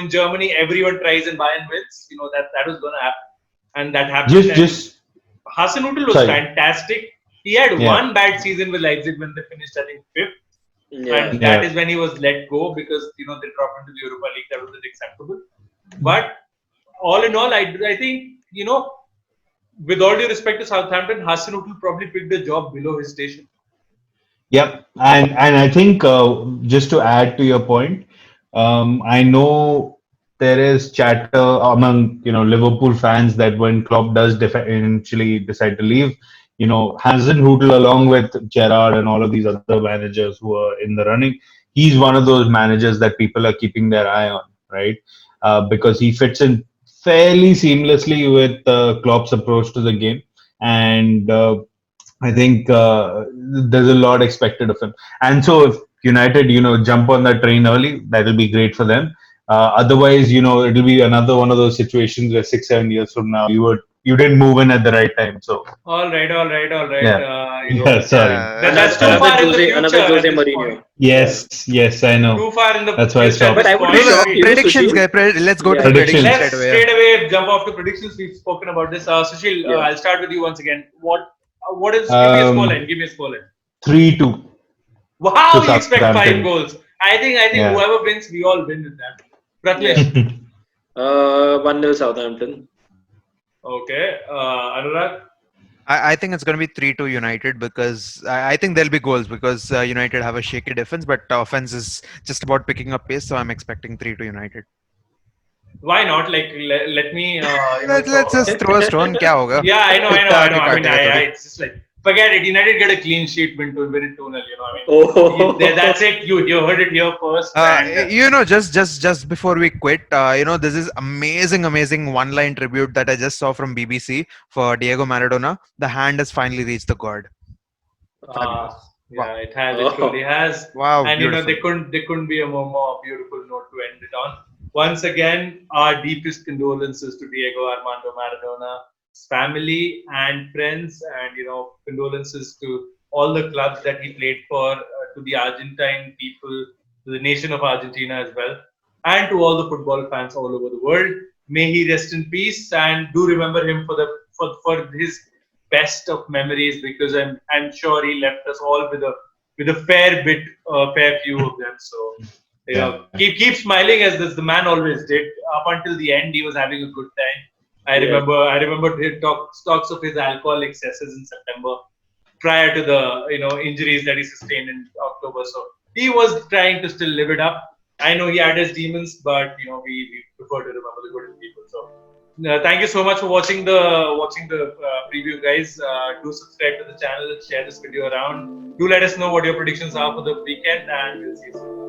In Germany, everyone tries and Bayern wins. That was going to happen, and that happened. Just Hasenhüttl was sorry. fantastic. He had Yeah. one bad season with Leipzig when they finished, I think, fifth, Yeah. and that is when he was let go because they dropped into the Europa League. That was unacceptable. But all in all, I think with all due respect to Southampton, Hasenhüttl probably picked a job below his station. Yep, and I think just to add to your point, I know there is chatter among Liverpool fans that when Klopp does eventually decide to leave, Hasenhüttl along with Gerrard and all of these other managers who are in the running, he's one of those managers that people are keeping their eye on, right? Because he fits in fairly seamlessly with Klopp's approach to the game, and I think there's a lot expected of him. And so if United, jump on that train early, that'll be great for them. Otherwise, it'll be another one of those situations where 6-7 years from now you didn't move in at the right time. So All right. yeah, yeah, sorry. That's too far in the future. Another at Jose this Mourinho. point. Yes, I know. Too far in the That's why I future. stopped. But I would At be this shocked point. you, Predictions, Sushil. guys. Let's go to Yeah. predictions Let's straight away. straight away jump off to predictions. We've spoken about this. Sushil, Yeah. I'll start with you once again. What is? Give me a scoreline. Give me a scoreline. 3-2 Wow, to you expect 5 Southampton. goals. I think Yeah. whoever wins, we all win with that. Pratlesh. 1-0 Southampton. Okay. Anurag. I think it's going to be 3-2 United because I think there'll be goals because United have a shaky defense, but offense is just about picking up pace. So I'm expecting 3-2 United. Why not? Let me. Let's just throw a stone. क्या होगा? Yeah, I know. I mean, काटेगा थोड़ी. it's just like forget it. United get a clean sheet, win it 2-0. Oh. That's it. You heard it here first. And, Just before we quit, this is amazing one-line tribute that I just saw from BBC for Diego Maradona. The hand has finally reached the god. Fabulous. yeah, it has. It truly has. Wow, And beautiful. there couldn't be a more beautiful note to end it on. Once again, our deepest condolences to Diego Armando Maradona's family and friends, and condolences to all the clubs that he played for, to the Argentine people, to the nation of Argentina as well, and to all the football fans all over the world. May he rest in peace, and do remember him for his best of memories, because I'm sure he left us all with a fair few of them. So keep smiling, as the man always did. Up until the end, he was having a good time. I remember he talks of his alcohol excesses in September, prior to the injuries that he sustained in October. So he was trying to still live it up. I know he had his demons, but we prefer to remember the good in people. So thank you so much for watching the preview, guys. Do subscribe to the channel, share this video around. Do let us know what your predictions are for the weekend, and we'll see you soon.